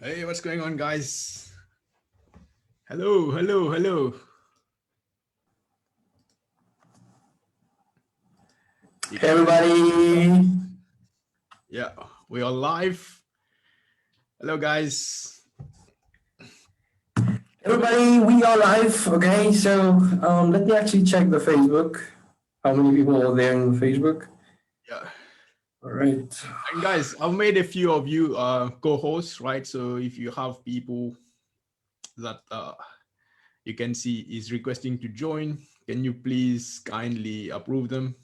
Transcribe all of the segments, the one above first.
Hey, what's going on, guys? Hello, hello, hello. You Hey can, everybody. yeah, we are live. Hello, guys. Everybody, we are live. Okay, so let me actually check the Facebook. How many people are there in the Facebook? Yeah, All right. and guys, I've made a few of you co-hosts, right? So if you have people that you can see is requesting to join, can you please kindly approve them?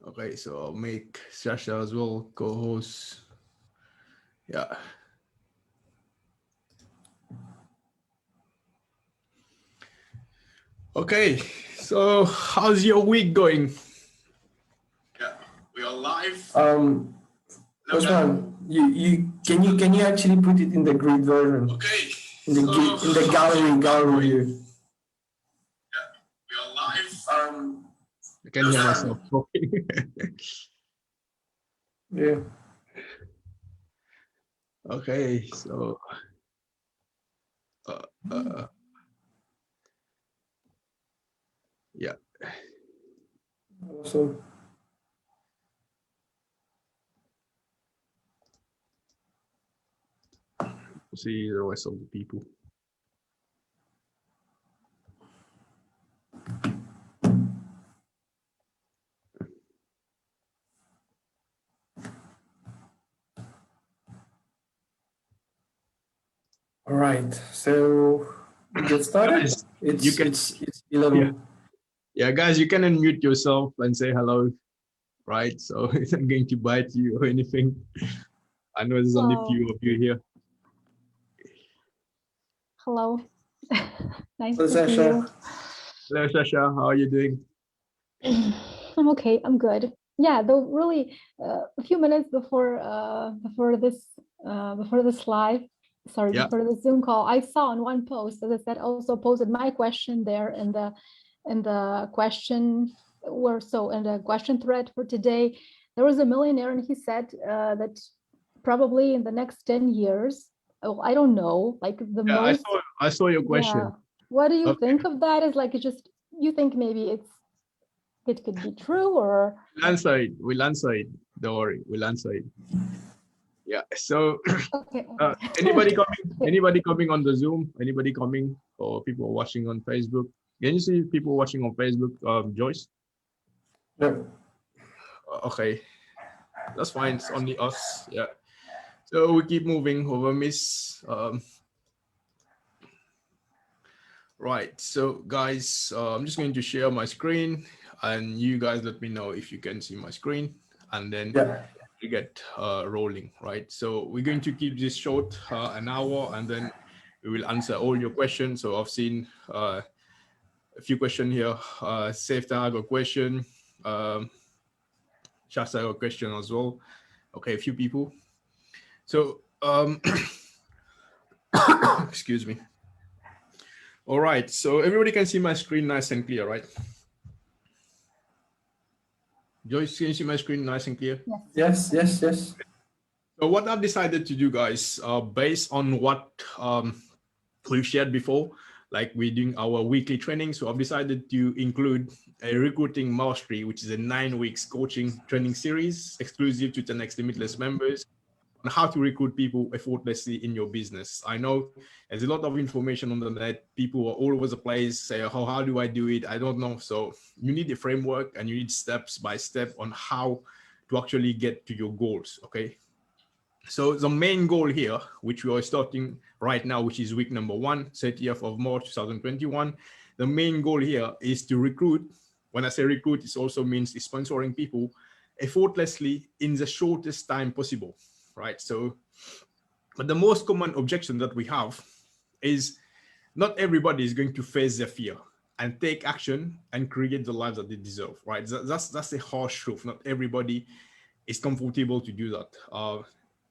Okay, so I'll make Sasha as well co-host. Yeah. Okay, so how's your week going? Yeah, we are live. First one, you actually put it in the grid version Okay, in the so in the how's your week gallery going? view. Yeah, we are live. I can First hear one, myself talking. yeah. Okay, so uh, uh, yeah, So we'll see the rest of the people. all right. So we get started. Guys, you It's can, it's it's yeah, 11. yeah, guys, you can unmute yourself and say hello, right? So it's not going to bite you or anything. I know there's only Hello. few of you here. Hello. Nice Hello, to see you. Sasha. Hello, Sasha, how are you doing? I'm okay. I'm good. Yeah, though really a few minutes before this live, sorry, Yeah, before the Zoom call, I saw on one post, as I said, also posted my question there in the question in the question thread for today. There was a millionaire and he said that probably in the next 10 years, oh, I don't know, like the yeah, most, I saw your yeah. question. What do you Okay, think of that? Is like it just you think maybe it could be true or we'll answer it. We'll answer it. Don't worry, we'll answer it. Yeah. So, okay. anybody coming? Yeah. Anybody coming on the Zoom? Anybody coming? Or people watching on Facebook? Can you see people watching on Facebook? Joyce. No. Okay, that's fine. It's only us. Yeah. So we keep moving over, Miss. Right. So, guys, I'm just going to share my screen, and you guys let me know if you can see my screen, and then Yeah. we get rolling. Right. So we're going to keep this short, an hour, and then we will answer all your questions. So I've seen a few questions here. Safety, I got a question. Shasta got a question as well. Okay, a few people. So, excuse me. All right. So everybody can see my screen nice and clear, right? Joyce, can you see my screen nice and clear? Yes. Yes. Yes. So what I've decided to do, guys, based on what we've shared before, like we're doing our weekly training. So I've decided to include a recruiting mastery, which is a 9 weeks coaching training series exclusive to 10x Limitless members on how to recruit people effortlessly in your business. I know there's a lot of information on the net. People are all over the place, say, oh, how do I do it? I don't know. So you need a framework and you need steps by step on how to actually get to your goals, okay? So the main goal here, which we are starting right now, which is week number 1, 30th of March 2021, the main goal here is to recruit. When I say recruit, it also means sponsoring people effortlessly in the shortest time possible, right? So, but the most common objection that we have is not everybody is going to face their fear and take action and create the life that they deserve, right? That's a harsh truth. Not everybody is comfortable to do that.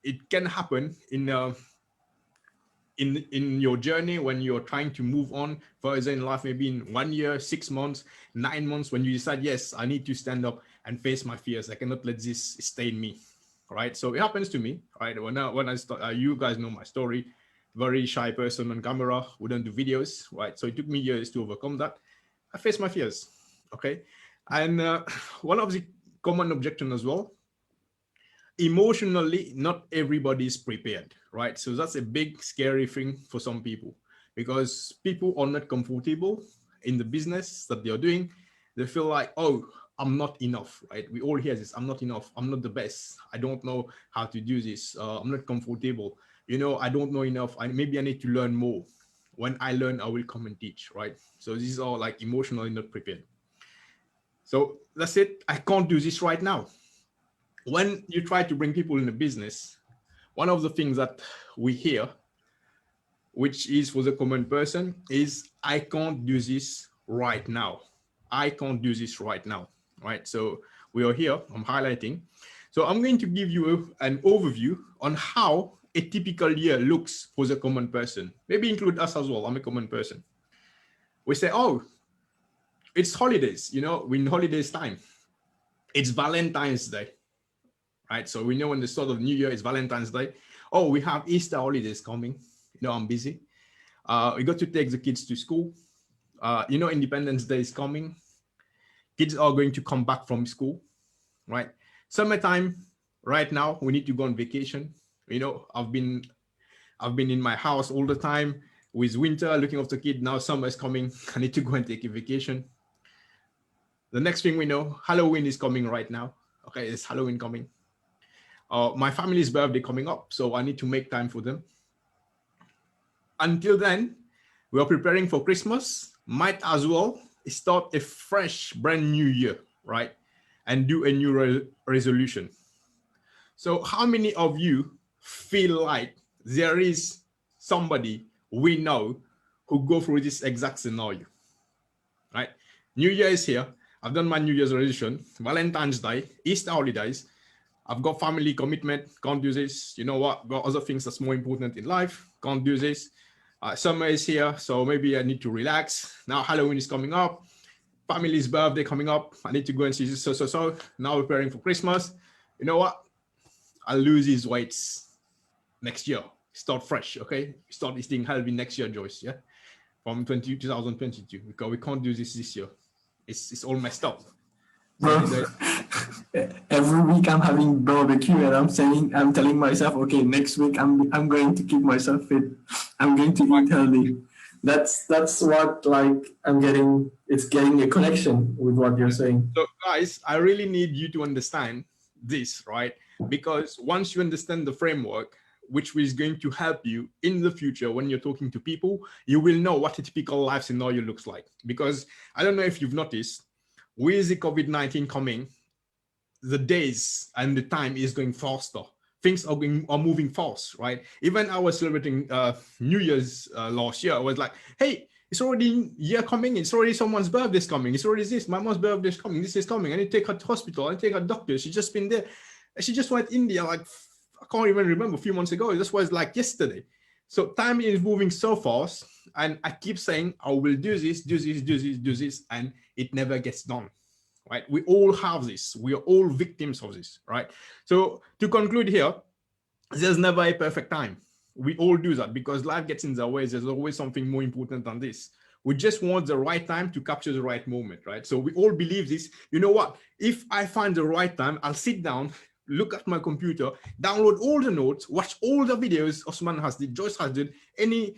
It can happen in your journey when you're trying to move on further in life, maybe in 1 year, 6 months, 9 months, when you decide, yes, I need to stand up and face my fears. I cannot let this stay in me. right? So it happens to me, right? When I start, you guys know my story. Very shy person on camera, wouldn't do videos, right? So it took me years to overcome that. I faced my fears, okay? And one of the common objection as well, emotionally, not everybody is prepared, right? So that's a big, scary thing for some people because people are not comfortable in the business that they're doing. They feel like, oh, I'm not enough, right? We all hear this. I'm not enough. I'm not the best. I don't know how to do this. I'm not comfortable. I don't know enough. Maybe I need to learn more. When I learn, I will come and teach, right? So this is all like emotionally not prepared. So that's it. I can't do this right now. When you try to bring people in a business, one of the things that we hear, which is for the common person, is I can't do this right now. I can't do this right now, right? So we are here, I'm highlighting. So I'm going to give you an overview on how a typical year looks for the common person. Maybe include us as well, I'm a common person. We say, oh, it's holidays, we're in holidays time. It's Valentine's Day, right? So we know when the start of New Year is Valentine's Day. Oh, we have Easter holidays coming. I'm busy. We got to take the kids to school. Independence Day is coming. Kids are going to come back from school, right? Summertime, right now, we need to go on vacation. I've been in my house all the time with winter, looking after kids. Now summer is coming. I need to go and take a vacation. The next thing we know, Halloween is coming right now. Okay, it's Halloween coming. My family's birthday coming up, so I need to make time for them. Until then, we are preparing for Christmas. Might as well start a fresh, brand new year, right? And do a new resolution. So how many of you feel like there is somebody we know who go through this exact scenario, right? New Year is here. I've done my New Year's resolution, Valentine's Day, Easter holidays. I've got family commitment, can't do this. You know what? Got other things that's more important in life, can't do this. Summer is here, so maybe I need to relax. Now Halloween is coming up, family's birthday coming up. I need to go and see this. So. Now preparing for Christmas. You know what? I'll lose these weights next year. Start fresh, okay? Start eating healthy next year, Joyce, yeah? From 2022, because we can't do this year. It's all messed up. Bro, every week I'm having barbecue and I'm telling myself, okay, next week I'm going to keep myself fit. I'm going to eat healthy. That's what like it's getting a connection with what you're saying. So guys, I really need you to understand this, right? Because once you understand the framework, which is going to help you in the future when you're talking to people, you will know what a typical life scenario looks like. Because I don't know if you've noticed, with the COVID-19 coming, the days and the time is going faster. Things are moving fast, right? Even I was celebrating New Year's last year. I was like, hey, it's already year coming. It's already someone's birthday's coming. It's already this. My mom's birthday's coming. This is coming. I need to take her to hospital. I need to take her to doctor. She's just been there. She just went to India like, I can't even remember, a few months ago. This was like yesterday. So time is moving so fast. And I keep saying, I will do this, and it never gets done. Right? We all have this. We are all victims of this, right? So to conclude here, there's never a perfect time. We all do that because life gets in the way. There's always something more important than this. We just want the right time to capture the right moment, right? So we all believe this. You know what? If I find the right time, I'll sit down, look at my computer, download all the notes, watch all the videos Osman has did, Joyce has did, any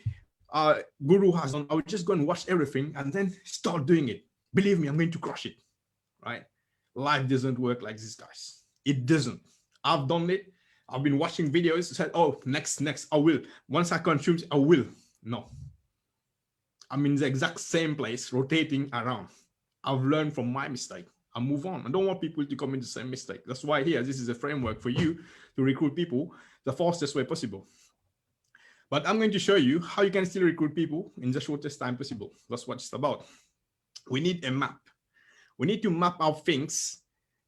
guru has done. I would just go and watch everything and then start doing it. Believe me, I'm going to crush it. Right? Life doesn't work like this, guys. It doesn't. I've done it. I've been watching videos, said, oh, next, I will. Once I consume, I will. No. I'm in the exact same place, rotating around. I've learned from my mistake. I move on. I don't want people to commit the same mistake. That's why here, this is a framework for you to recruit people the fastest way possible. But I'm going to show you how you can still recruit people in the shortest time possible. That's what it's about. We need a map. We need to map out things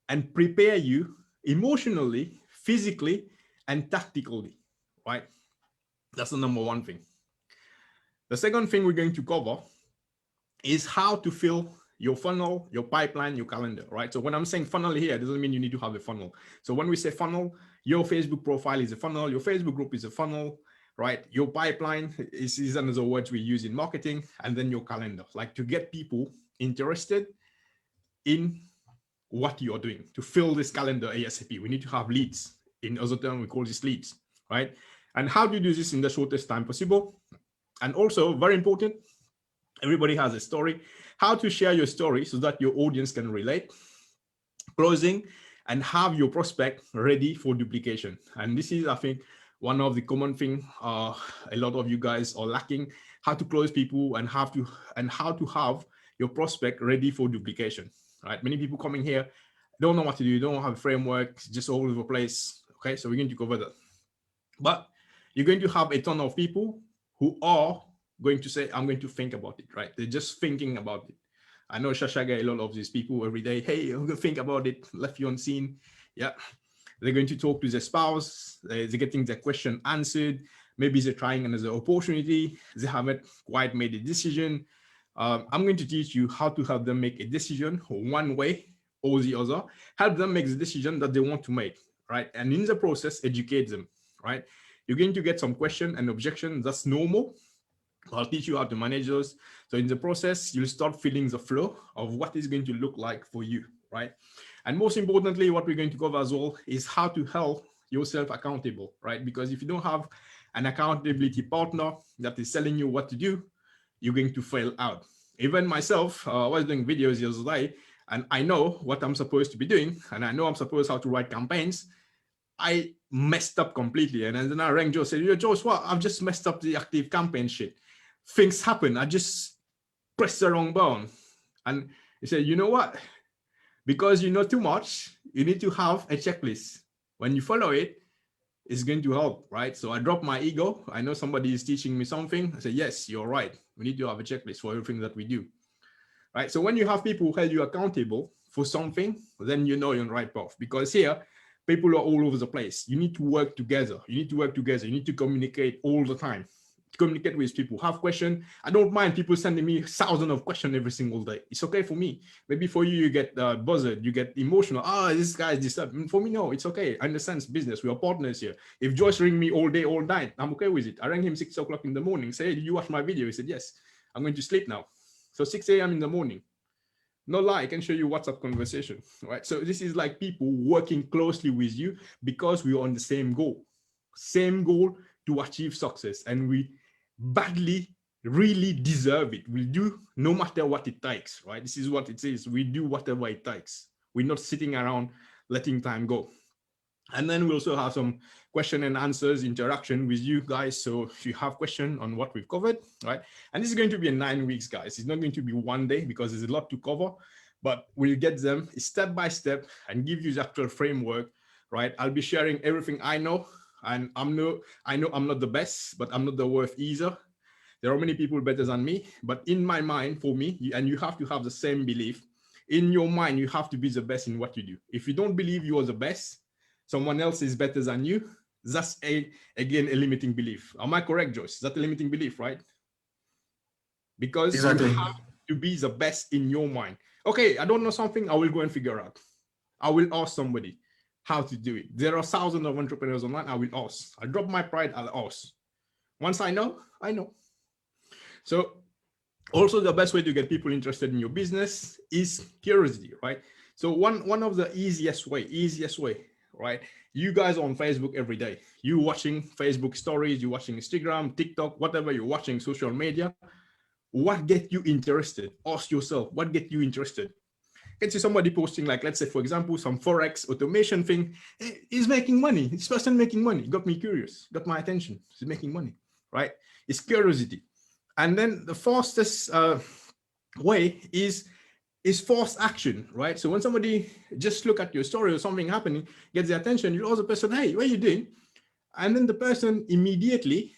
and prepare you emotionally, physically, and tactically, right? That's the number one thing. The second thing we're going to cover is how to fill your funnel, your pipeline, your calendar, right? So when I'm saying funnel here, it doesn't mean you need to have a funnel. So when we say funnel, your Facebook profile is a funnel, your Facebook group is a funnel, right? Your pipeline is another words we use in marketing, and then your calendar, like to get people interested in what you're doing, to fill this calendar ASAP. We need to have leads. In other terms, we call this leads, right? And how do you do this in the shortest time possible? And also, very important, everybody has a story. How to share your story so that your audience can relate, closing, and have your prospect ready for duplication. And this is, I think, one of the common thing a lot of you guys are lacking: how to close people and how to have your prospect ready for duplication. Right? Many people coming here don't know what to do, don't have a framework, just all over the place. Okay, so we're going to cover that. But you're going to have a ton of people who are going to say, I'm going to think about it, right? They're just thinking about it. I know Shashaga, a lot of these people every day, hey, I'm going to think about it, left you on scene. Yeah. They're going to talk to their spouse. They're getting their question answered. Maybe they're trying another opportunity. They haven't quite made a decision. I'm going to teach you how to help them make a decision one way or the other. Help them make the decision that they want to make, right? And in the process, educate them, right? You're going to get some question and objection. That's normal. I'll teach you how to manage those. So in the process, you'll start feeling the flow of what is going to look like for you, right? And most importantly, what we're going to cover as well is how to hold yourself accountable, right? Because if you don't have an accountability partner that is telling you what to do, you're going to fail out. Even myself, I was doing videos the other day, and I know what I'm supposed to be doing, and I know I'm supposed how to write campaigns. I messed up completely. And then I rang Joe, said, yo, Joe, what? I've just messed up the active campaign shit. Things happen. I just pressed the wrong button. And he said, you know what? Because you know too much, you need to have a checklist. When you follow it, it's going to help, right? So I dropped my ego. I know somebody is teaching me something. I said, yes, you're right. We need to have a checklist for everything that we do, right? So when you have people who hold you accountable for something, then you know you're on the right path. Because here, people are all over the place. You need to work together. You need to work together. You need to communicate all the time. Communicate with people, have questions. I don't mind people sending me thousands of questions every single day. It's okay for me. Maybe for you, you get buzzed, you get emotional. This guy is disturbed. For me, no, it's okay. I understand it's business. We are partners here. If Joyce ring me all day, all night, I'm okay with it. I rang him 6 o'clock in the morning. Say, hey, did you watch my video? He said, yes. I'm going to sleep now. So 6 a.m. in the morning. No lie, I can show you WhatsApp conversation, right? So this is like people working closely with you because we are on the same goal to achieve success, and we badly really deserve it. We'll do no matter what it takes, right? This is what it says. We do whatever it takes. We're not sitting around letting time go. And then we also have some question and answers interaction with you guys. So if you have question on what we've covered, right? And this is going to be a 9 weeks, guys. It's not going to be one day because there's a lot to cover, but we'll get them step by step and give you the actual framework, right? I'll be sharing everything I know, and I know I'm not the best, but I'm not the worst either. There are many people better than me, but in my mind, for me, and you have to have the same belief in your mind, you have to be the best in what you do. If you don't believe you are the best, someone else is better than you, that's again a limiting belief. Am I correct, Joyce? That's a limiting belief, right? Because exactly. You have to be the best in your mind. Okay, I don't know something, I will go and figure out. I will ask somebody how to do it. There are thousands of entrepreneurs online. I will ask. I drop my pride, I'll ask. Once I know, I know. So also the best way to get people interested in your business is curiosity, right? So one of the easiest way, right? You guys are on Facebook every day. You watching Facebook stories, you watching Instagram, TikTok, whatever you're watching, social media. What get you interested? Ask yourself, what get you interested? Can see somebody posting, like, let's say, for example, some Forex automation thing. He's making money. This person making money. Got me curious, got my attention. He's making money, right? It's curiosity. And then the fastest way is forced action, right? So when somebody just look at your story or something happening, gets the attention, you ask the person, hey, what are you doing? And then the person immediately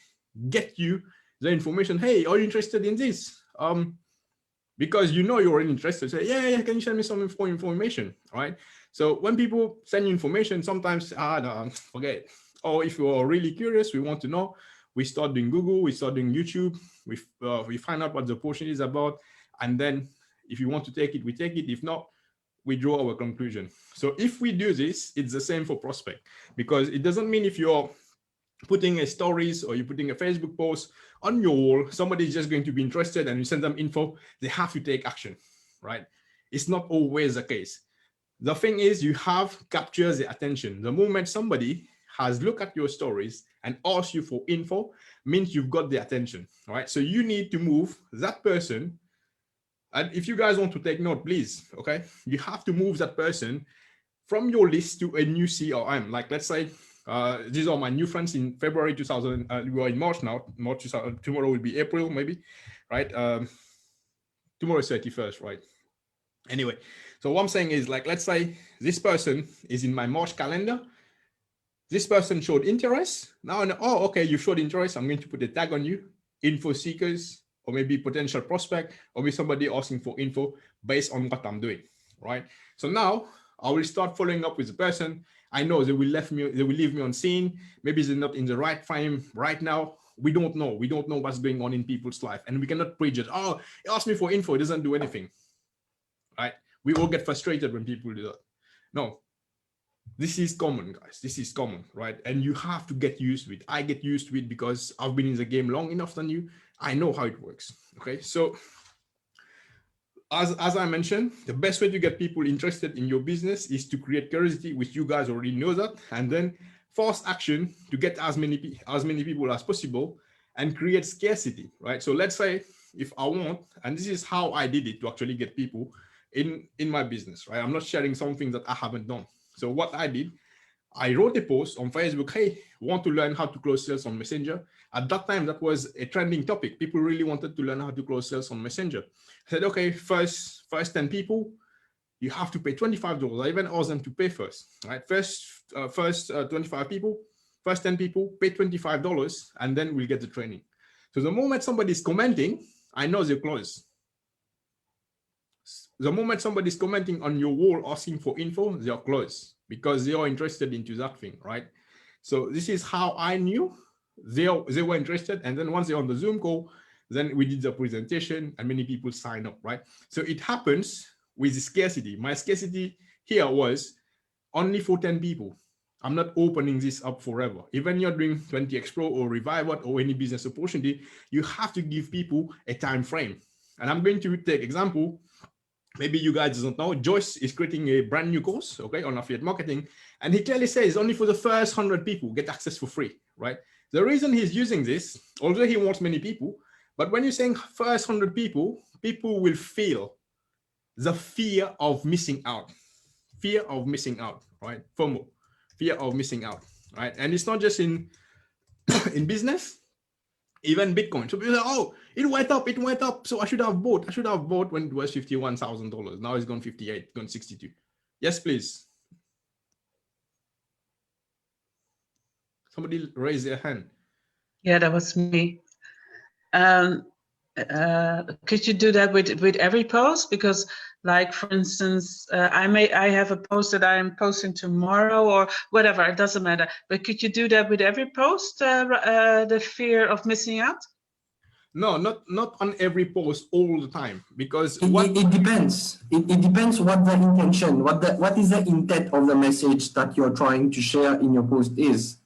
get you the information. Hey, are you interested in this? Because you know you're interested. Say, yeah, can you send me some information, right? So when people send you information, sometimes, no, forget it. Or if you're really curious, we want to know, we start doing Google, we start doing YouTube, we find out what the portion is about, and then If you want to take it, we take it. If not, we draw our conclusion. So if we do this, it's the same for prospect, because it doesn't mean if you're putting a stories or you're putting a Facebook post on your wall, somebody's just going to be interested and you send them info, they have to take action, right? It's not always the case. The thing is, you have captures the attention. The moment somebody has looked at your stories and asked you for info, means you've got the attention, right? So you need to move that person. And if you guys want to take note, please, okay, you have to move that person from your list to a new CRM. Like, let's say these are my new friends in February 2000. We are in March now. March 2000, tomorrow will be April, maybe, right? Tomorrow is 31st, right? Anyway, so what I'm saying is, like, let's say this person is in my March calendar. This person showed interest. Now, oh, okay, you showed interest. I'm going to put a tag on you, info seekers, or maybe potential prospect, or maybe somebody asking for info based on what I'm doing, right? So now I will start following up with the person. I know they will leave me on scene. Maybe they're not in the right frame right now. We don't know. We don't know what's going on in people's life, and we cannot prejudge. Oh, he asked me for info. It doesn't do anything, right? We all get frustrated when people do that. No, this is common, guys. This is common, right? And you have to get used to it. I get used to it because I've been in the game long enough than you. I know how it works. Okay, so as I mentioned, the best way to get people interested in your business is to create curiosity, which you guys already know that, and then force action to get as many people as possible and create scarcity, right? So let's say if I want, and this is how I did it to actually get people in my business, right? I'm not sharing something that I haven't done. So what I did, I wrote a post on Facebook, hey, want to learn how to close sales on Messenger? At that time, that was a trending topic. People really wanted to learn how to close sales on Messenger. I said, okay, first 10 people, you have to pay $25. I even asked them to pay first, right? First 25 people, first 10 people, pay $25, and then we'll get the training. So the moment somebody's commenting, I know they're closed. The moment somebody's commenting on your wall asking for info, they are closed because they are interested into that thing, right? So this is how I knew they were interested. And then once they're on the Zoom call, then we did the presentation and many people sign up, right? So it happens with the scarcity. My scarcity here was only for 10 people. I'm not opening this up forever. Even you're doing 20x Pro or Revive It or any business opportunity, you have to give people a time frame. And I'm going to take example. Maybe you guys don't know, Joyce is creating a brand new course, okay, on affiliate marketing. And he clearly says only for the first 100 people get access for free, right? The reason he's using this, although he wants many people, but when you're saying first 100 people, people will feel the fear of missing out, right? FOMO, fear of missing out, right? And it's not just in business, even Bitcoin. So people say, oh, it went up. So I should have bought when it was $51,000. Now it's gone 58, gone 62. Yes, please. Somebody raise their hand. Yeah, that was me. Could you do that with every post? Because, like, for instance, I have a post that I am posting tomorrow or whatever. It doesn't matter. But could you do that with every post? The fear of missing out? No, not on every post all the time, because it depends. It depends what the intention, what is the intent of the message that you're trying to share in your post is.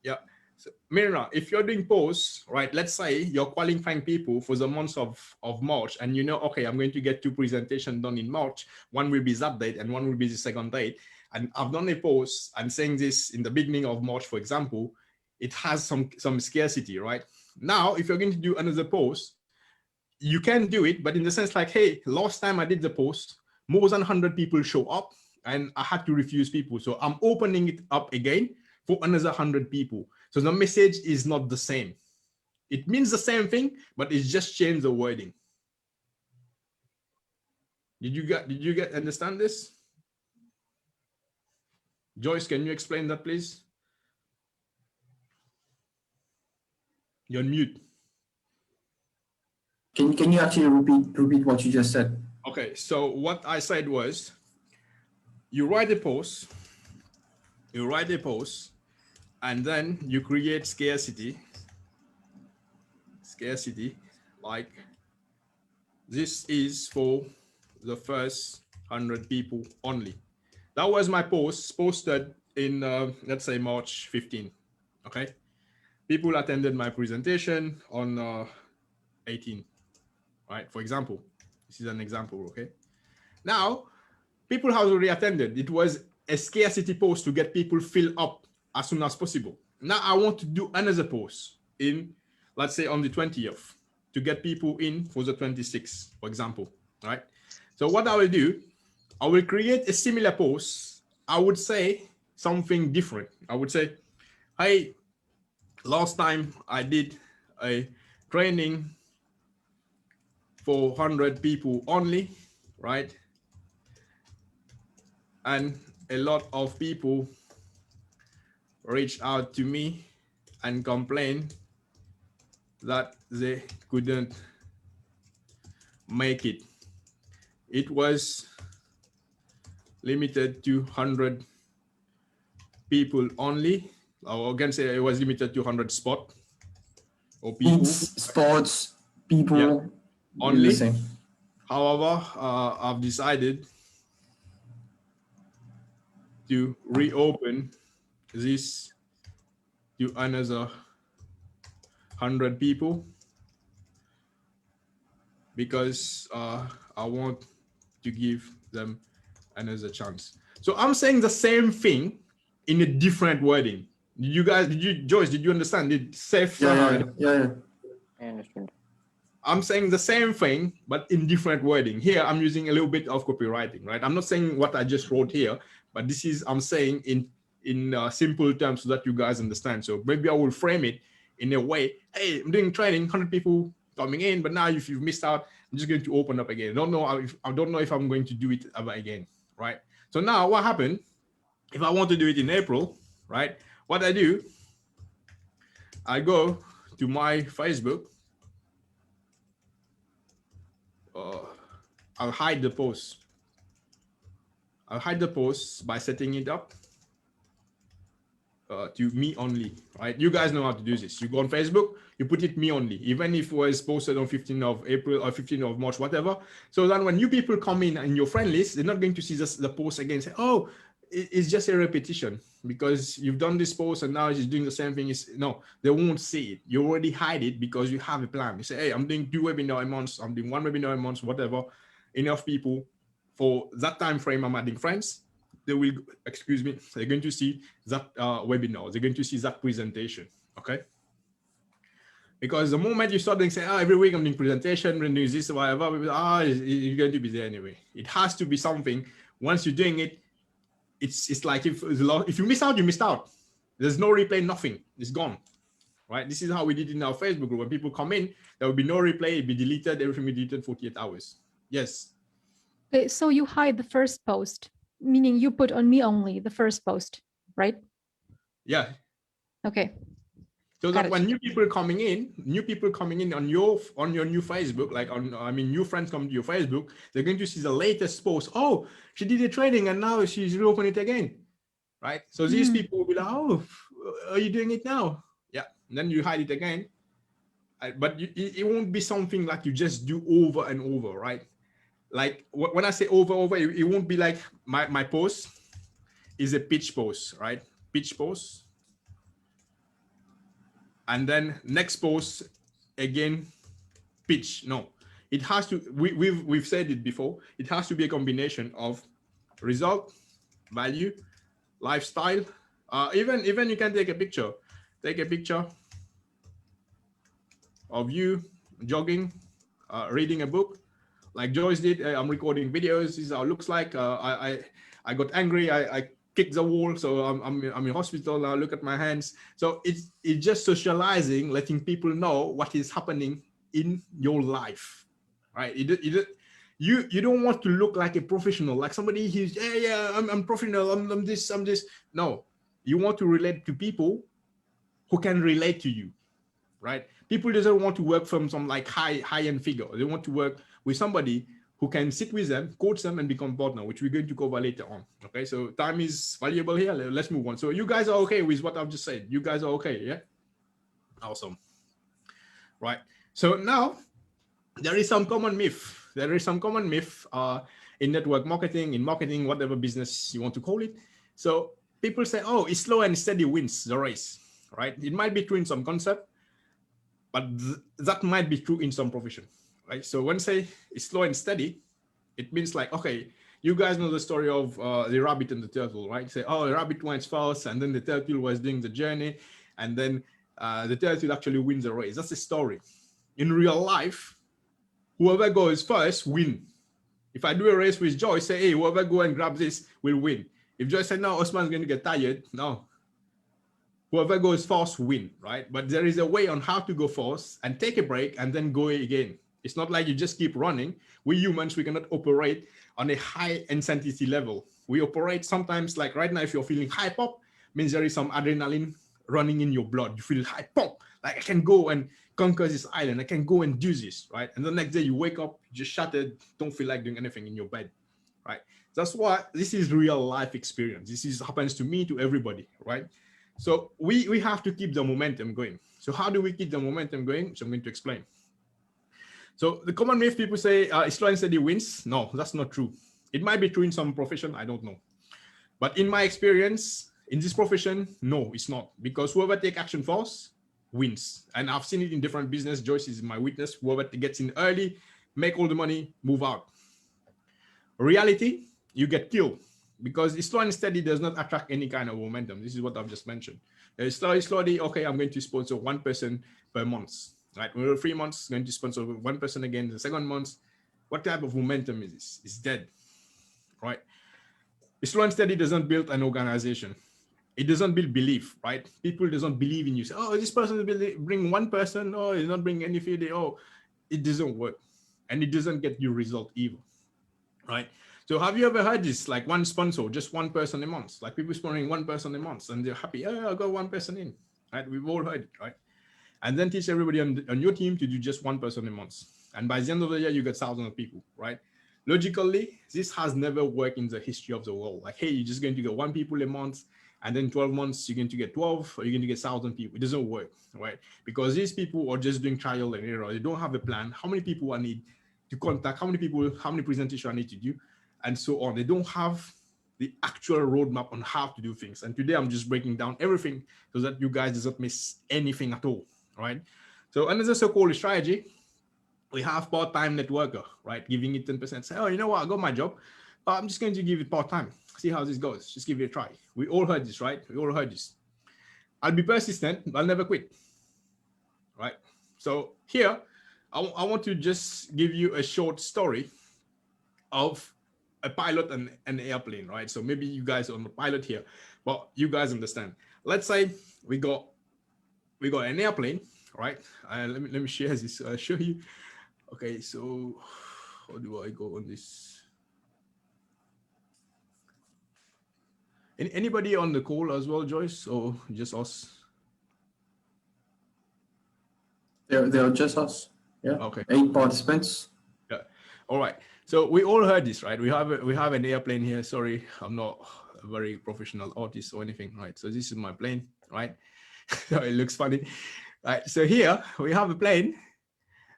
Yeah. So, Mirna, if you're doing posts, right, let's say you're qualifying people for the month of March, and you know, okay, I'm going to get 2 presentations done in March. One will be that date and one will be the second date. And I've done a post, I'm saying this in the beginning of March, for example, it has some scarcity, right? Now, if you're going to do another post, you can do it, but in the sense like, hey, last time I did the post, more than 100 people show up and I had to refuse people. So I'm opening it up again for another 100 people. So the message is not the same. It means the same thing, but it's just changed the wording. Did you get understand this? Joyce, can you explain that, please? You're on mute. Can you actually repeat what you just said? Okay, so what I said was, you write a post, and then you create scarcity, like This is for the first 100 people only. That was my post posted in, let's say, March 15. Okay. People attended my presentation on 18, right? For example, this is an example. Okay. Now, people have already attended. It was a scarcity post to get people filled up as soon as possible. Now I want to do another post in, let's say, on the 20th to get people in for the 26th, for example, right? So what I will do, I will create a similar post. I would say something different. I would say, hey, last time I did a training for 100 people only, right? And a lot of people reached out to me and complained that they couldn't make it. It was limited to 100 people only. Or I can say it was limited to 100 spot or people. Spots, people, yeah, only. the same. However, I've decided to reopen this to another 100 people because I want to give them another chance. So I'm saying the same thing in a different wording. Joyce, did you understand? Yeah. I understood. I'm saying the same thing, but in different wording. Here, I'm using a little bit of copywriting, right? I'm not saying what I just wrote here, but this is, I'm saying in simple terms so that you guys understand. So maybe I will frame it in a way, hey, I'm doing training, 100 people coming in, but now if you've missed out, I'm just going to open up again. I don't know if I'm going to do it ever again, right? So now what happened, if I want to do it in April, right? What I do, I go to my Facebook, I'll hide the post. I'll hide the post by setting it up to me only, right? You guys know how to do this. You go on Facebook, you put it me only, even if it was posted on 15th of April or 15th of March, whatever. So then when new people come in your friend list, they're not going to see the post again and say, oh, it's just a repetition because you've done this post and now it's doing the same thing. No, they won't see it. You already hide it because you have a plan. You say, hey, I'm doing 2 webinars a month. I'm doing 1 webinar a month, whatever. Enough people for that time frame. I'm adding friends. They will, excuse me, they're going to see that webinar. They're going to see that presentation. Okay. Because the moment you start doing, say, oh, every week I'm doing presentation, we're doing this, whatever, you're going to be there anyway. It has to be something. Once you're doing it, it's like if you miss out, you missed out. There's no replay, nothing. It's gone, right? This is how we did it in our Facebook group. When people come in, there will be no replay. It'll be deleted. Everything will be deleted 48 hours. Yes. Okay, so you hide the first post, meaning you put on me only the first post, right? Yeah. Okay. So that when new people coming in on your new Facebook, like new friends come to your Facebook, they're going to see the latest post. Oh, she did a training and now she's reopening it again, right? So these people will be like, oh, are you doing it now? Yeah. And then you hide it again. But it won't be something like you just do over and over, right? Like when I say over, it won't be like my post is a pitch post, right? Pitch post. And then next post again, pitch. No, it has to, we've said it before, it has to be a combination of result, value, lifestyle. Even you can take a picture of you jogging, reading a book like Joyce did. I'm recording videos. This is how it looks like. I got angry. I kicked the wall, so I'm in hospital now. Look at my hands. So it's just socializing, letting people know what is happening in your life, right? You don't want to look like a professional, like somebody who's I'm professional. I'm this. No, you want to relate to people who can relate to you, right? People doesn't want to work from some like high-end figure. They want to work with somebody who can sit with them, coach them, and become partner, which we're going to cover later on. Okay, so time is valuable here. Let's move on. So you guys are okay with what I've just said? You guys are okay, yeah? Awesome. Right. So now there is some common myth. There is some common myth in network marketing, in marketing, whatever business you want to call it. So people say, oh, it's slow and steady wins the race, right? It might be true in some concept, but that might be true in some profession, right? So when say it's slow and steady, it means like, okay, you guys know the story of the rabbit and the turtle, right? Say, oh, the rabbit went fast, and then the turtle was doing the journey, and then the turtle actually wins the race. That's the story. In real life, whoever goes first win. If I do a race with Joyce, say, hey, whoever go and grab this will win. If Joyce said, no, Osman's going to get tired, no. Whoever goes first win, right? But there is a way on how to go first and take a break and then go again. It's not like you just keep running. We humans, we cannot operate on a high intensity level. We operate sometimes like right now, if you're feeling hype up, means there is some adrenaline running in your blood. You feel hype up, like I can go and conquer this island. I can go and do this, right? And the next day you wake up, just shattered, don't feel like doing anything in your bed, right? That's why this is real life experience. This is happens to me, to everybody, right? So we have to keep the momentum going. So how do we keep the momentum going? So I'm going to explain. So the common myth, people say slow and steady wins. No, that's not true. It might be true in some profession, I don't know. But in my experience, in this profession, no, it's not. Because whoever take action first wins. And I've seen it in different business. Joyce is my witness. Whoever gets in early, make all the money, move out. Reality, you get killed. Because slow and steady does not attract any kind of momentum. This is what I've just mentioned. Slowly, okay, I'm going to sponsor one person per month. Right, we're 3 months going to sponsor one person again. The second month, what type of momentum is this? It's dead, right? Slow and steady doesn't build an organization. It doesn't build belief, right? People doesn't believe in you. Say, oh, this person will bring one person. Oh, it's not bringing any feed. Oh, it doesn't work, and it doesn't get you result either, right? So have you ever heard this? Like one sponsor, just one person a month. Like people sponsoring one person a month, and they're happy. Oh, I got one person in, right? We've all heard it, right? And then teach everybody on your team to do just one person a month. And by the end of the year, you get thousands of people, right? Logically, this has never worked in the history of the world. Like, hey, you're just going to get one people a month, and then 12 months, you're going to get 12, or you're going to get 1,000 people. It doesn't work, right? Because these people are just doing trial and error. They don't have a plan. How many people I need to contact? How many people, how many presentations I need to do? And so on. They don't have the actual roadmap on how to do things. And today I'm just breaking down everything so that you guys doesn't miss anything at all. Right. So another so-called strategy, we have part-time networker, right? Giving it 10%. Say, oh, you know what? I got my job, but I'm just going to give it part-time. See how this goes. Just give it a try. We all heard this, right? We all heard this. I'll be persistent, but I'll never quit. Right. So here, I want to just give you a short story of a pilot and an airplane, right? So maybe you guys are on the pilot here, but you guys understand. Let's say we got an airplane, right? Let me share this. Show you. Okay, so how do I go on this? Anybody on the call as well, Joyce, or just us? They're just us. Yeah. Okay. 8 participants. Yeah. All right. So we all heard this, right? We have an airplane here. Sorry, I'm not a very professional artist or anything, right? So this is my plane, right? So it looks funny. Right, so here we have a plane.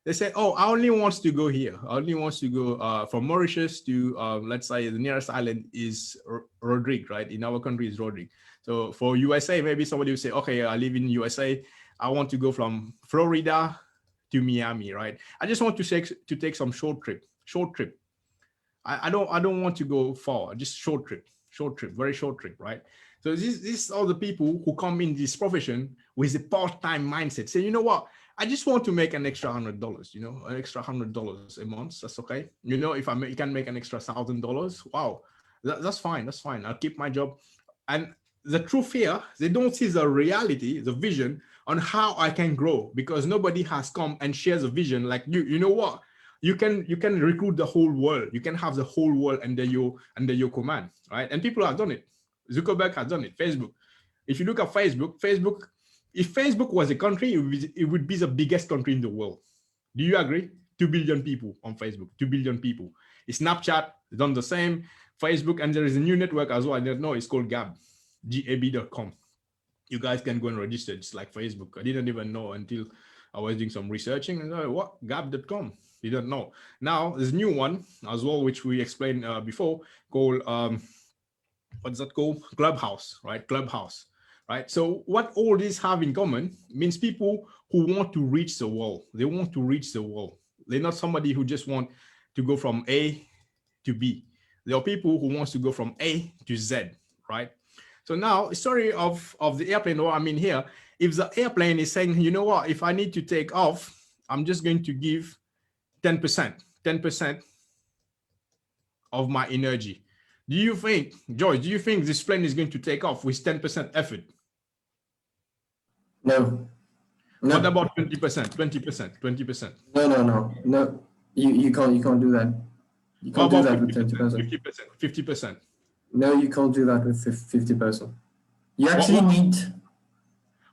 They say, oh, I only wants to go here. I only wants to go from Mauritius to, let's say the nearest island is Rodrigue, right? In our country is Rodrigue. So for USA, maybe somebody will say, okay, I live in USA. I want to go from Florida to Miami, right? I just want to take some short trip. I don't want to go far, just short trip, very short trip, right? So these are the people who come in this profession with a part-time mindset. Say, you know what? I just want to make an extra $100, you know, an extra $100 a month. That's okay. You know, if I can make an extra $1,000, wow, that's fine. That's fine. I'll keep my job. And the truth here, they don't see the reality, the vision on how I can grow, because nobody has come and shares a vision like you. You know what? You can recruit the whole world. You can have the whole world under your command, right? And people have done it. Zuckerberg has done it. Facebook. If you look at Facebook, if Facebook was a country, it would be the biggest country in the world. Do you agree? 2 billion people on Facebook. 2 billion people. Snapchat done the same. Facebook, and there is a new network as well. I don't know. It's called Gab, gab.com. You guys can go and register. It's like Facebook. I didn't even know until I was doing some researching. And what? Gab.com. You don't know. Now there's a new one as well, which we explained before, called what's that called? Clubhouse, right? Clubhouse, right? So what all these have in common means people who want to reach the wall. They want to reach the wall. They're not somebody who just want to go from A to B. There are people who wants to go from A to Z, right? So now, story of the airplane, what I mean here, if the airplane is saying, you know what, if I need to take off, I'm just going to give 10% of my energy. Do you think, George, do you think this plane is going to take off with 10% effort? No. No. What about 20%, 20%, 20%? No. You can't do that. You can't do that with 20%. 50%. No, you can't do that with 50%. You actually need.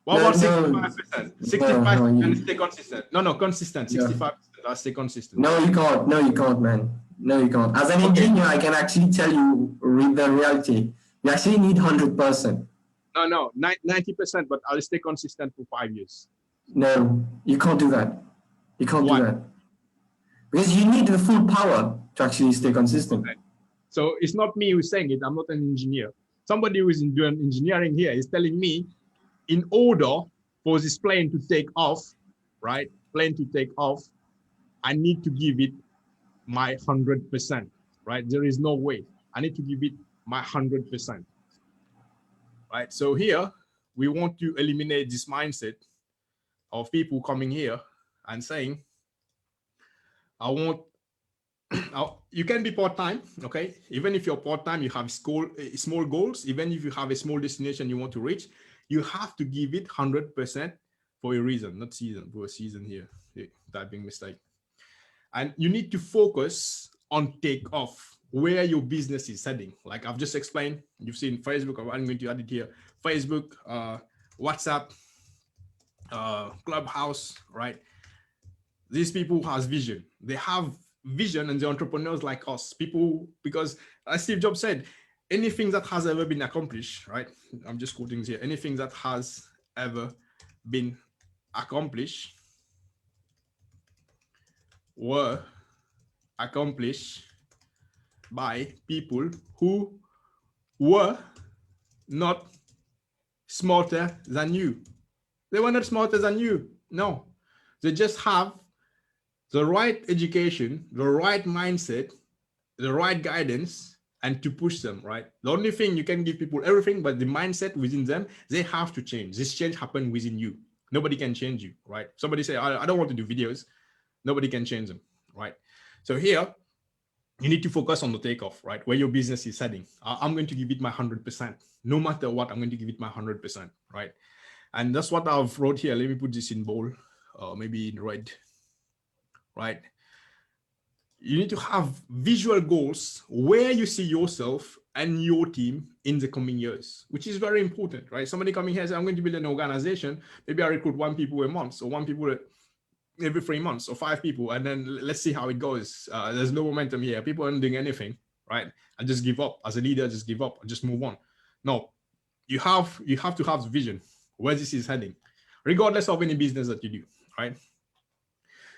What about 65%? 65% and stay consistent. No, consistent. 65%. I'll stay consistent. No, you can't. No, you can't, man. No, you can't. As an engineer, I can actually tell you the reality. You actually need 100%. No, 90%, but I'll stay consistent for 5 years. No, you can't do that. You can't do that. Because you need the full power to actually stay consistent. Okay. So it's not me who's saying it. I'm not an engineer. Somebody who is doing engineering here is telling me, in order for this plane to take off, right? Plane to take off, I need to give it my 100%, right? There is no way. I need to give it my 100%, right? So here, we want to eliminate this mindset of people coming here and saying, I want, you can be part-time, okay? Even if you're part-time, you have small goals. Even if you have a small destination you want to reach, you have to give it 100% for a reason, not season, for a season here, typing mistake. And you need to focus on take off, where your business is heading. Like I've just explained, you've seen Facebook, I'm going to add it here, Facebook, WhatsApp, Clubhouse, right? These people has vision. They have vision, and the entrepreneurs like us, people, because as Steve Jobs said, anything that has ever been accomplished, right? I'm just quoting here, anything that has ever been accomplished were accomplished by people who were not smarter than you. They were not smarter than you. No, they just have the right education, the right mindset, the right guidance, and to push them, right? The only thing you can give people everything, but the mindset within them, they have to change. This change happened within you. Nobody can change you, right? Somebody say, I don't want to do videos. Nobody can change them, right? So here, you need to focus on the takeoff, right? Where your business is heading. I'm going to give it my 100%. No matter what, I'm going to give it my 100%, right? And that's what I've wrote here. Let me put this in bold, maybe in red, right? You need to have visual goals where you see yourself and your team in the coming years, which is very important, right? Somebody coming here and say, I'm going to build an organization. Maybe I recruit 1 people a month, or 1 people every 3 months, or 5 people, and then let's see how it goes. There's no momentum here. People aren't doing anything, right? I just give up. As a leader, just give up and just move on. No, you have to have the vision where this is heading, regardless of any business that you do, right?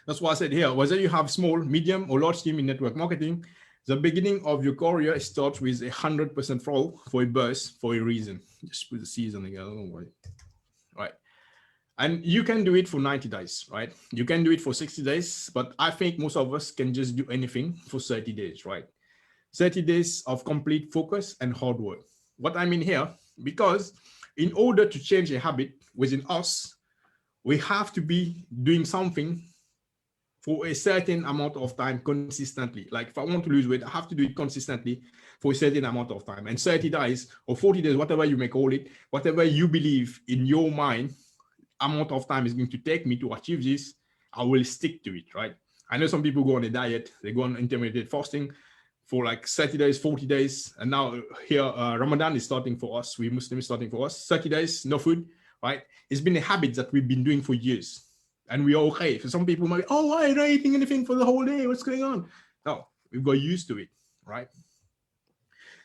That's why I said here, whether you have small, medium, or large team in network marketing, the beginning of your career starts with 100% fall for a burst for a reason. Just put the season again, I don't know why. Right. And you can do it for 90 days, right? You can do it for 60 days, but I think most of us can just do anything for 30 days, right? 30 days of complete focus and hard work. What I mean here, because in order to change a habit within us, we have to be doing something for a certain amount of time consistently. Like if I want to lose weight, I have to do it consistently for a certain amount of time. And 30 days or 40 days, whatever you may call it, whatever you believe in your mind, amount of time is going to take me to achieve this, I will stick to it, right? I know some people go on a diet, they go on intermittent fasting for like 30 days, 40 days. And now here, Ramadan is starting for us. We Muslims starting for us. 30 days, no food, right? It's been a habit that we've been doing for years. And we are okay. For some people might be, oh, why are you not eating anything for the whole day? What's going on? No, we've got used to it, right?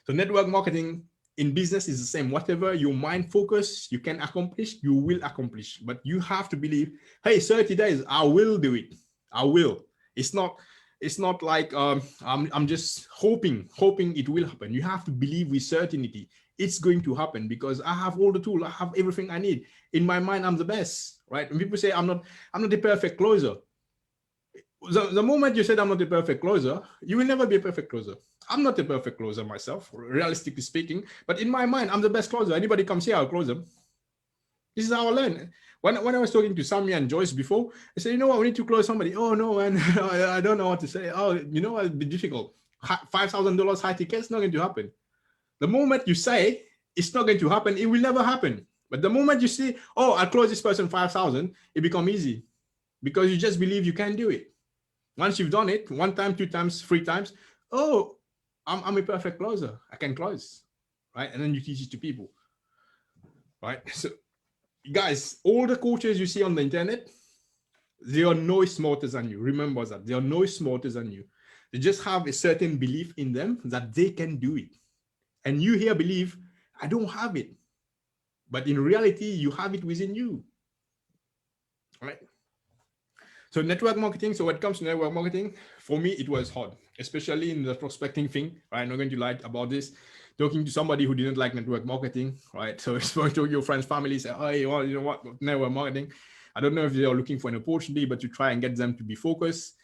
So network marketing in business is the same. Whatever your mind focus, you can accomplish, you will accomplish. But you have to believe, hey, 30 days, I will do it. I will. It's not like I'm just hoping it will happen. You have to believe with certainty it's going to happen, because I have all the tools, I have everything I need. In my mind, I'm the best, right? When people say I'm not the perfect closer, the moment you said I'm not a perfect closer, you will never be a perfect closer. I'm not a perfect closer myself, realistically speaking, but in my mind, I'm the best closer. Anybody comes here, I'll close them. This is how I learn. When I was talking to Sammy and Joyce before, I said, you know what, we need to close somebody. Oh no, man, I don't know what to say. Oh, you know what, it'd be difficult. $5,000 high ticket, it's not going to happen. The moment you say it's not going to happen, it will never happen. But the moment you say, oh, I'll close this person 5,000, it becomes easy, because you just believe you can do it. Once you've done it, 1 time, 2 times, 3 times, oh, I'm a perfect closer. I can close, right? And then you teach it to people, right? So guys, all the coaches you see on the internet, they are no smarter than you. Remember that. They are no smarter than you. They just have a certain belief in them that they can do it. And you here believe, I don't have it. But in reality, you have it within you, right? So network marketing. So when it comes to network marketing, for me, it was hard, especially in the prospecting thing, right? I'm not going to lie about this. Talking to somebody who didn't like network marketing, right? So it's going to your friends, family, say, oh, you know what, network marketing. I don't know if they are looking for an opportunity, but to try and get them to be focused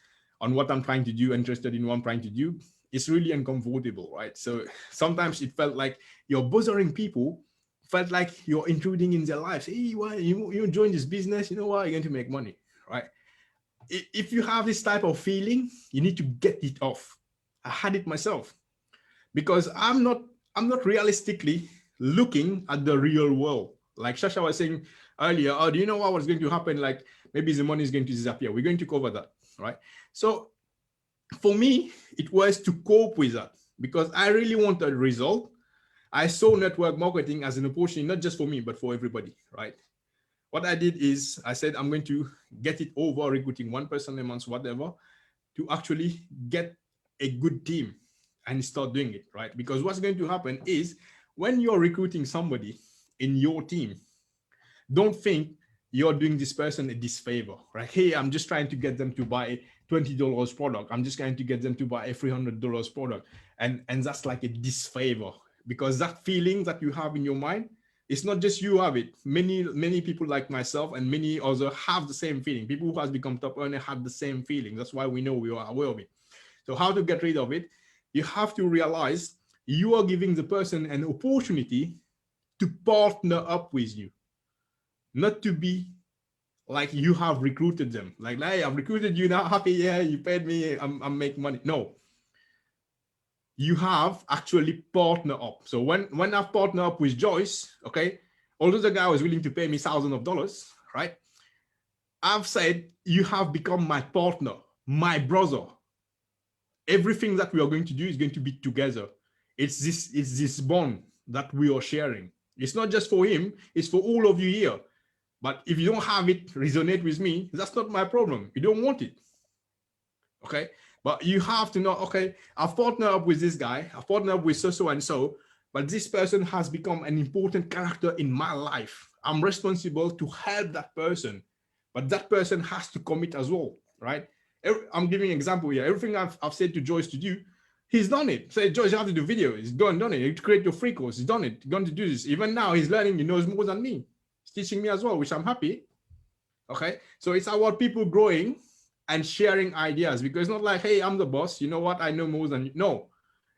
on what I'm trying to do, interested in what I'm trying to do, it's really uncomfortable, right? So sometimes it felt like you're bothering people, felt like you're intruding in their lives. Hey, why you join this business? You know what? You're going to make money, right? If you have this type of feeling, you need to get it off. I had it myself, because I'm not realistically looking at the real world. Like Shasha was saying earlier, oh, do you know what was going to happen? Like maybe the money is going to disappear. We're going to cover that, right? So for me, it was to cope with that, because I really wanted a result. I saw network marketing as an opportunity, not just for me, but for everybody, right? What I did is I said, I'm going to get it over recruiting 1 person a month, whatever, to actually get a good team and start doing it, right? Because what's going to happen is when you're recruiting somebody in your team, don't think you're doing this person a disfavor, right? Hey, I'm just trying to get them to buy $20 product. I'm just trying to get them to buy a $300 product. And that's like a disfavor, because that feeling that you have in your mind, it's not just you have it. Many people like myself and many others have the same feeling. People who has become top earner have the same feeling. That's why we know we are aware of it. So how to get rid of it? You have to realize you are giving the person an opportunity to partner up with you, not to be like you have recruited them. Like, hey, I've recruited you now, happy, yeah, you paid me, I'm making money. No. You have actually partner up. So when I've partnered up with Joyce, okay, although the guy was willing to pay me thousands of dollars, right? I've said, you have become my partner, my brother. Everything that we are going to do is going to be together. It's this bond that we are sharing. It's not just for him, it's for all of you here. But if you don't have it resonate with me, that's not my problem. You don't want it. Okay. But you have to know, okay, I've partnered up with this guy, I've partnered up with so and so, but this person has become an important character in my life. I'm responsible to help that person, but that person has to commit as well, right? I'm giving an example here. Everything I've said to Joyce to do, he's done it. Say, Joyce, you have to do video. He's done it. You create your free course. He's done it. He's going to do this. Even now, he's learning. He knows more than me. He's teaching me as well, which I'm happy. Okay, so it's about people growing and sharing ideas, because it's not like, hey, I'm the boss, you know what, I know more than you. No,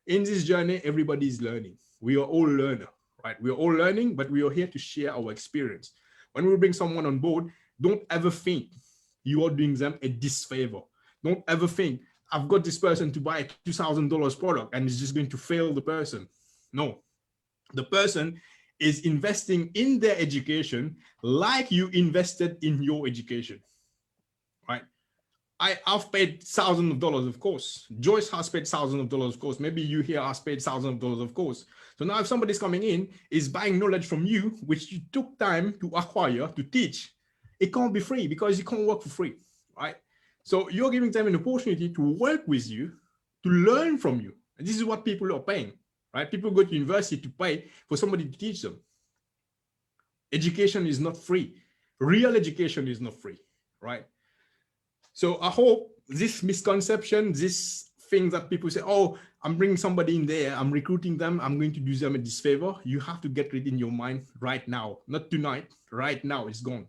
in this journey, everybody is learning. We are all learner, right? We are all learning, but we are here to share our experience. When we bring someone on board, don't ever think you are doing them a disfavor. Don't ever think, I've got this person to buy a $2,000 product and it's just going to fail the person. No, the person is investing in their education like you invested in your education, right? I've paid thousands of dollars, of course. Joyce has paid thousands of dollars, of course. Maybe you here has paid thousands of dollars, of course. So now if somebody's coming in, is buying knowledge from you, which you took time to acquire, to teach, it can't be free, because you can't work for free, right? So you're giving them an opportunity to work with you, to learn from you. And this is what people are paying, right? People go to university to pay for somebody to teach them. Education is not free. Real education is not free, right? So I hope this misconception, this thing that people say, oh, I'm bringing somebody in there, I'm recruiting them, I'm going to do them a disfavor. You have to get rid in your mind right now, not tonight, right now, it's gone.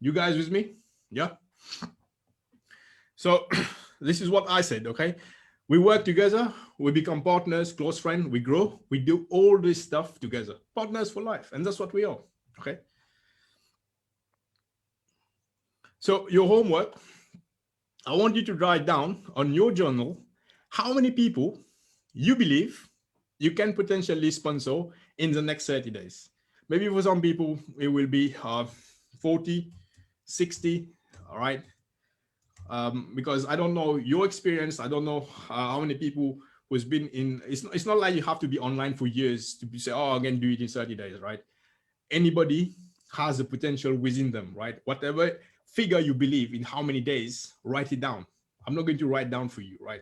You guys with me? Yeah. So this is what I said, okay? We work together, we become partners, close friends, we grow, we do all this stuff together, partners for life. And that's what we are, okay? So your homework, I want you to write down on your journal how many people you believe you can potentially sponsor in the next 30 days. Maybe for some people, it will be 40, 60, all right? Because I don't know your experience. I don't know how many people who's been in, it's not like you have to be online for years to be say, oh, I can do it in 30 days, right? Anybody has the potential within them, right? Whatever figure you believe in how many days, write it down. I'm not going to write down for you, right?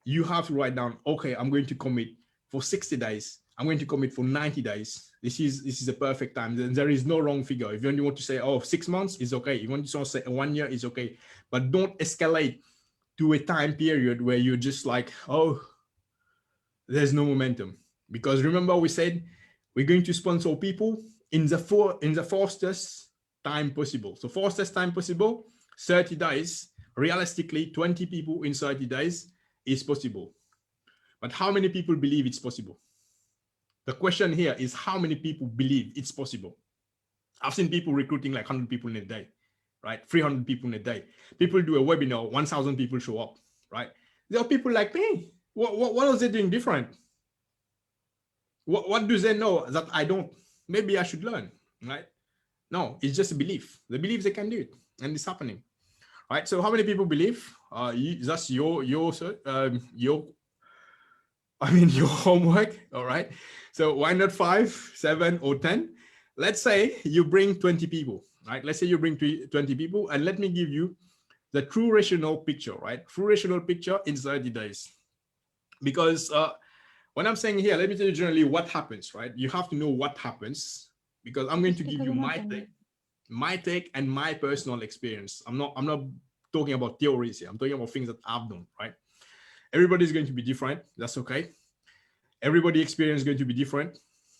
You have to write down, okay, I'm going to commit for 60 days. I'm going to commit for 90 days. This is the perfect time. Then there is no wrong figure. If you only want to say, oh, 6 months is okay. If you want to say 1 year is okay. But don't escalate to a time period where you're just like, oh, there's no momentum. Because remember we said we're going to sponsor people in the fastest time possible. So fastest time possible, 30 days. Realistically, 20 people in 30 days is possible. But how many people believe it's possible? The question here is how many people believe it's possible? I've seen people recruiting like 100 people in a day, right? 300 people in a day. People do a webinar, 1,000 people show up, right? There are people like me. What are they doing different? What do they know that I don't? Maybe I should learn, right? No, it's just a belief. They believe they can do it, and it's happening, right? So how many people believe? That's your your homework, all right? So why not 5, 7, or 10? Let's say you bring 20 people, right? Let's say you bring 20 people, and let me give you the true rational picture, right? True rational picture in 30 days. Because when I'm saying here, let me tell you generally what happens, right? You have to know what happens, because I'm going to give you my take and my personal experience. I'm not talking about theories here. I'm talking about things that I've done, right? Everybody's going to be different. That's okay. Everybody's experience is going to be different.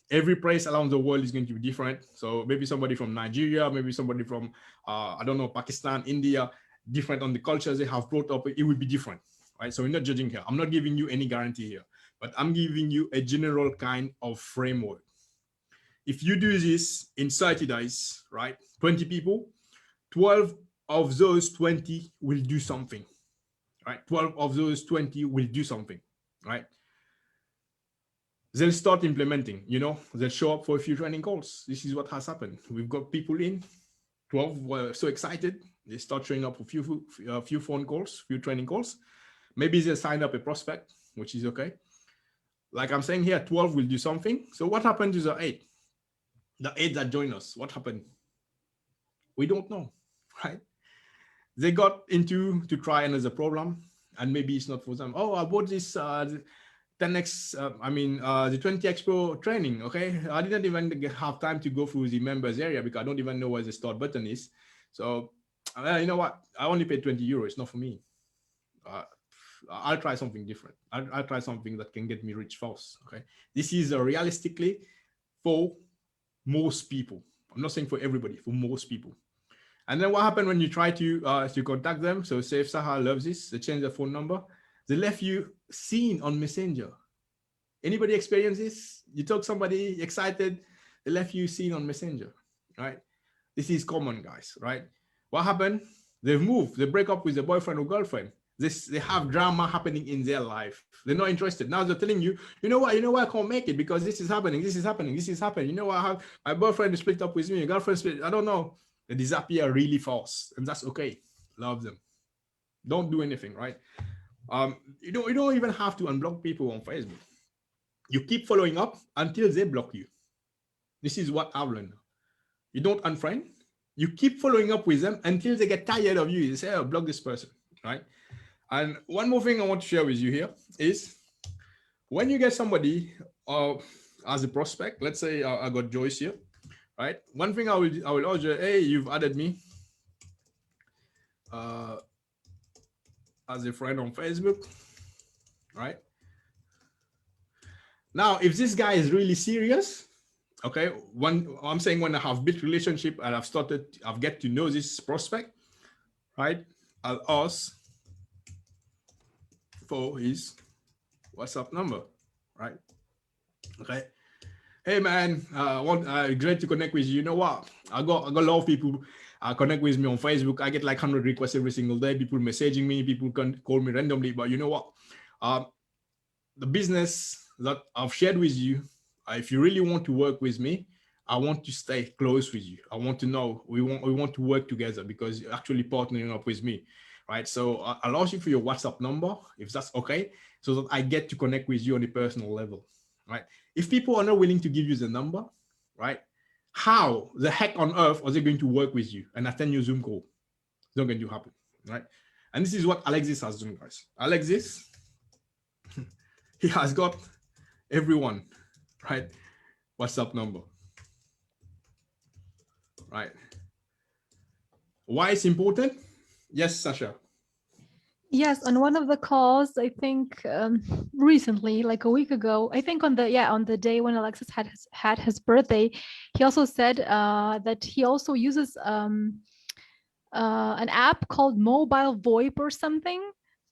Every place around the world is going to be different. So maybe somebody from Nigeria, maybe somebody from, I don't know, Pakistan, India, different on the cultures they have brought up, it will be different, right? So we're not judging here. I'm not giving you any guarantee here, but I'm giving you a general kind of framework. If you do this in 30 days, right, 20 people, 12 of those 20 will do something. Right, 12 of those 20 will do something, right? They'll start implementing, they'll show up for a few training calls. This is what has happened. We've got people in, 12 were so excited, they start showing up for a few phone calls, few training calls. Maybe they signed up a prospect, which is okay. Like I'm saying here, 12 will do something. So what happened to the 8? The 8 that joined us, what happened? We don't know, right? They got into to try another program, and maybe it's not for them. Oh, I bought this 10x, the 20x Pro training. Okay, I didn't even have time to go through the members area because I don't even know where the start button is. So, you know what? I only paid 20 euros. It's not for me. I'll try something different. I'll try something that can get me rich fast. Okay, this is realistically for most people. I'm not saying for everybody, for most people. And then what happened when you try to contact them? So say if Saha loves this, they change their phone number. They left you seen on Messenger. Anybody experience this? You talk somebody excited, they left you seen on Messenger, right? This is common, guys, right? What happened? They've moved. They break up with their boyfriend or girlfriend. They have drama happening in their life. They're not interested. Now they're telling you, you know what, I can't make it because this is happening. You know what, I have my boyfriend is split up with me, your girlfriend split, I don't know. They disappear really fast, and that's okay. Love them. Don't do anything, right? You don't even have to unblock people on Facebook. You keep following up until they block you. This is what I've learned. You don't unfriend. You keep following up with them until they get tired of you. You say, oh, block this person, right? And one more thing I want to share with you here is when you get somebody as a prospect, let's say I got Joyce here, right? One thing I will urge you, hey, you've added me. as a friend on Facebook, right? Now, if this guy is really serious, okay, I'm saying when I have built relationship and I've get to know this prospect, right? I'll ask for his WhatsApp number, right? Okay. Hey man, great to connect with you. You know what? I got a lot of people connect with me on Facebook. I get like 100 requests every single day. People messaging me, people can call me randomly. But you know what? The business that I've shared with you, if you really want to work with me, I want to stay close with you. I want to know we want to work together because you're actually partnering up with me, right? So I'll ask you for your WhatsApp number if that's okay, so that I get to connect with you on a personal level, right? If people are not willing to give you the number, right? How the heck on earth are they going to work with you and attend your Zoom call? It's not going to happen, right? And this is what Alexis has done, guys. Alexis, he has got everyone, right? WhatsApp number, right? Why it's important? Yes, Sasha. Yes, on one of the calls, I think recently, like a week ago, I think on the day when Alexis had his birthday, he also said that he also uses an app called Mobile VoIP or something.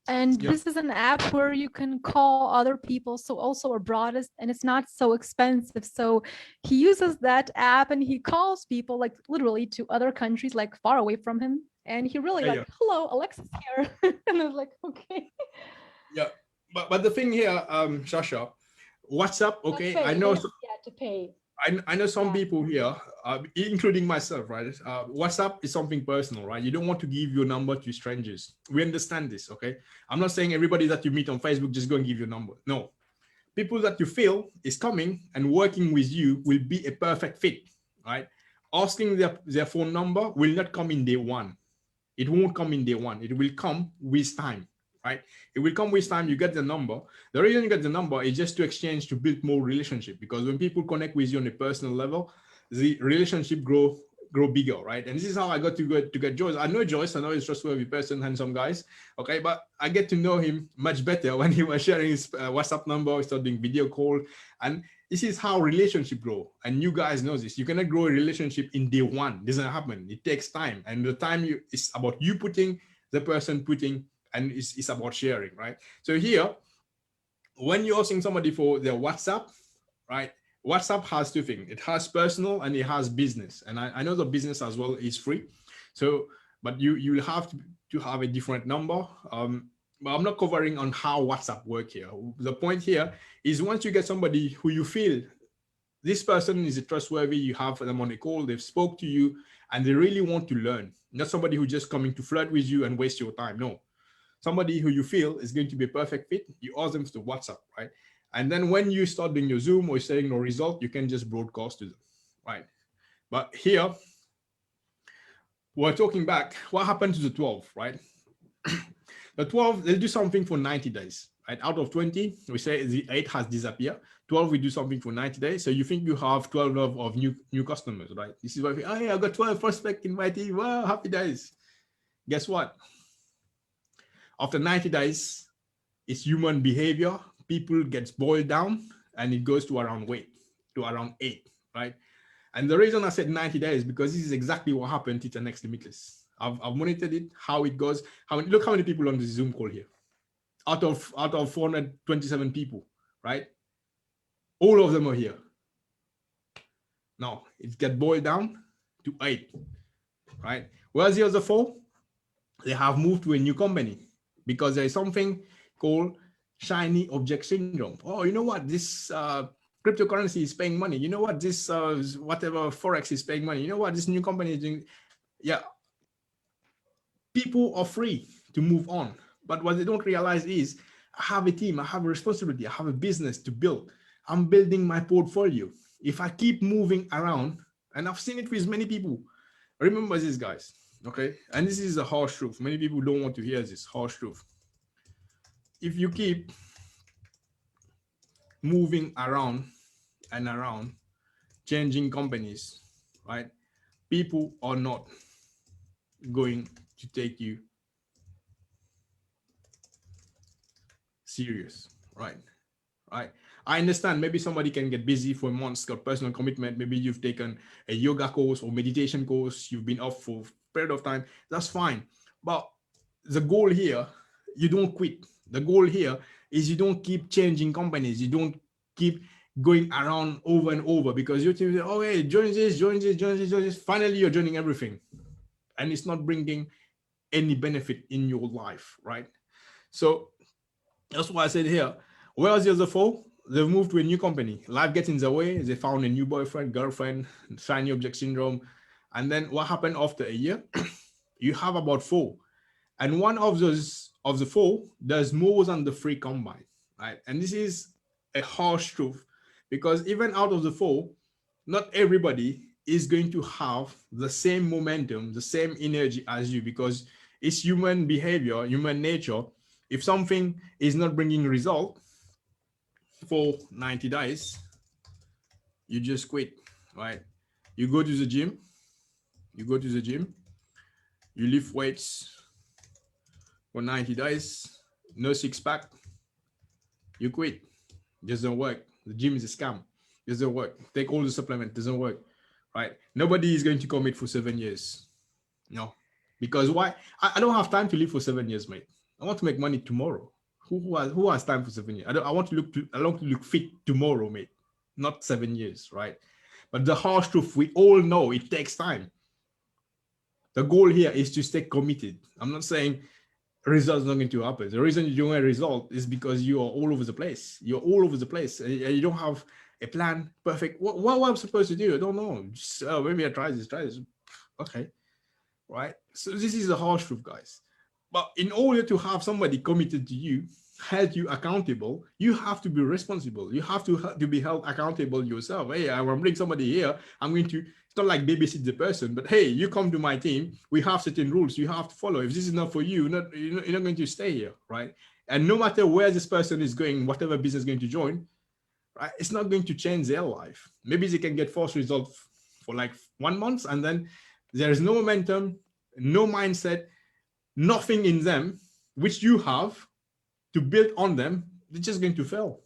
And Yep. this is an app where you can call other people, so also abroad, and it's not so expensive. So he uses that app and he calls people like literally to other countries, like far away from him. And he really like, hello, Alexis here. And I was like, okay. Yeah, but the thing here, Sasha, WhatsApp, okay, I know. To pay. I know some people here, including myself, right? WhatsApp is something personal, right? You don't want to give your number to strangers. We understand this, okay? I'm not saying everybody that you meet on Facebook just go and give your number. No, people that you feel is coming and working with you will be a perfect fit, right? Asking their phone number will not come in day one. It won't come in day one. It will come with time, right? It will come with time. You get the number. The reason you get the number is just to exchange, to build more relationship. Because when people connect with you on a personal level, the relationship grow bigger, right? And this is how I got to get Joyce. I know Joyce. I know he's a trustworthy person, handsome guys. Okay, but I get to know him much better when he was sharing his WhatsApp number, started doing video call, and this is how relationship grow. And you guys know this. You cannot grow a relationship in day one. It doesn't happen. It takes time, and the time it's about you putting, the person putting, and it's about sharing, right? So here, when you're asking somebody for their WhatsApp, right? WhatsApp has two things. It has personal and it has business. And I know the business as well is free. So, but you'll have to have a different number. But I'm not covering on how WhatsApp work here. The point here is once you get somebody who you feel this person is a trustworthy, you have them on a call, they've spoke to you and they really want to learn. Not somebody who just coming to flirt with you and waste your time. No, somebody who you feel is going to be a perfect fit. You ask them to WhatsApp, right? And then when you start doing your Zoom or setting no result, you can just broadcast to them, right? But here, we're talking back, what happened to the 12, right? The 12, they'll do something for 90 days, right? Out of 20, we say the 8 has disappeared. 12, we do something for 90 days. So you think you have 12 of new customers, right? This is why oh, yeah, I got 12 prospects in my team. Wow, happy days. Guess what? After 90 days, it's human behavior. People gets boiled down and it goes to around 8, right? And the reason I said 90 days because this is exactly what happened to the next limitless. I've monitored it, how it goes. Look how many people on the Zoom call here. Out of 427 people, right? All of them are here. Now it get boiled down to 8, right? Where's the other 4? They have moved to a new company because there is something called shiny object syndrome. Oh, you know what? This cryptocurrency is paying money. You know what? This whatever Forex is paying money. You know what? This new company is doing. Yeah. People are free to move on. But what they don't realize is I have a team, I have a responsibility, I have a business to build. I'm building my portfolio. If I keep moving around, and I've seen it with many people, remember this, guys, okay? And this is a harsh truth. Many people don't want to hear this harsh truth. If you keep moving around and around, changing companies, right? People are not going to take you serious, right? Right. I understand maybe somebody can get busy for months, got personal commitment. Maybe you've taken a yoga course or meditation course, you've been off for a period of time. That's fine. But the goal here, you don't quit. The goal here is you don't keep changing companies. You don't keep going around over and over because you're thinking, oh, hey, join this, join this, join this, join this. Finally, you're joining everything. And it's not bringing any benefit in your life, right? So that's why I said here, whereas the other four, they've moved to a new company. Life gets in the way. They found a new boyfriend, girlfriend, shiny object syndrome. And then what happened after a year? You have about four. And one of the four does more than the three combined, right? And this is a harsh truth because even out of the four, not everybody is going to have the same momentum, the same energy as you because it's human behavior, human nature. If something is not bringing result for 90 days, you just quit, right? You go to the gym, you lift weights for 90 days, no six pack, you quit. Doesn't work. The gym is a scam. Doesn't work. Take all the supplement, doesn't work, right? Nobody is going to commit for 7 years. No, because why? I don't have time to live for 7 years, mate. I want to make money tomorrow. Who has time for 7 years? I want to look fit tomorrow, mate, not 7 years, right? But the harsh truth, we all know it takes time. The goal here is to stay committed. I'm not saying results not going to happen. The reason you don't get a result is because you are all over the place. You're all over the place, and you don't have a plan. Perfect. What am I supposed to do? I don't know. Just, maybe I try this. Okay, right. So this is the harsh truth, guys. But in order to have somebody committed to you, held you accountable, you have to be responsible. You have to be held accountable yourself. Hey, I'm bringing somebody here. I'm going to, it's not like babysit the person, but hey, you come to my team. We have certain rules you have to follow. If this is not for you, you're not going to stay here, right? And no matter where this person is going, whatever business is going to join, right, it's not going to change their life. Maybe they can get false results for like 1 month, and then there is no momentum, no mindset, nothing in them, which you have to build on them. They're just going to fail.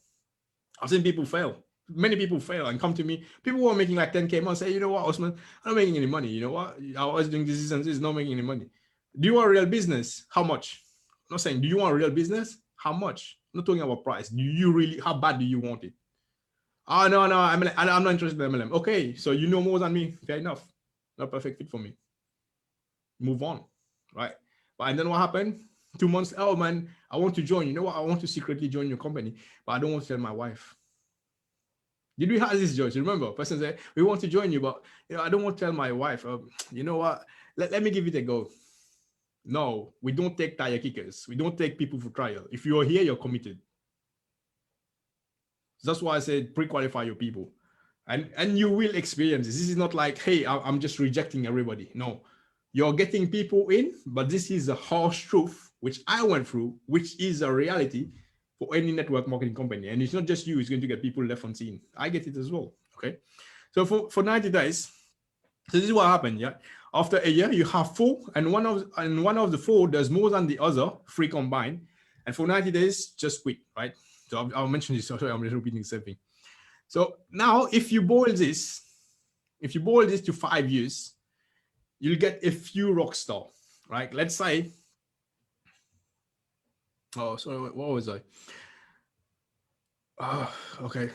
I've seen people fail. Many people fail and come to me. People who are making like 10K a month say, you know what, Osman, I'm not making any money. You know what? I was doing this and this, not making any money. Do you want a real business? How much? I'm not saying, do you want a real business? How much? I'm not talking about price. Do you really, how bad do you want it? Oh, no, I'm not interested in MLM. Okay, so you know more than me. Fair enough. Not perfect fit for me. Move on, right? And then what happened? 2 months, oh man, I want to join. You know what? I want to secretly join your company, but I don't want to tell my wife. Did we have this, George? Remember, person said, we want to join you, but I don't want to tell my wife. You know what? Let me give it a go. No, we don't take tire kickers. We don't take people for trial. If you're here, you're committed. That's why I said pre-qualify your people. And you will experience this. This is not like, hey, I'm just rejecting everybody. No, you're getting people in, but this is a harsh truth, which I went through, which is a reality for any network marketing company. And it's not just you, it's going to get people left unseen. I get it as well, okay? So for 90 days, so this is what happened, yeah? After a year, you have 4, and one of the 4 does more than the other 3 combined. And for 90 days, just quit, right? So I'll mention this, sorry, I'm just repeating the same thing. So now if you boil this to 5 years, you'll get a few rock star, right? Let's say, oh, sorry, what was I? Okay.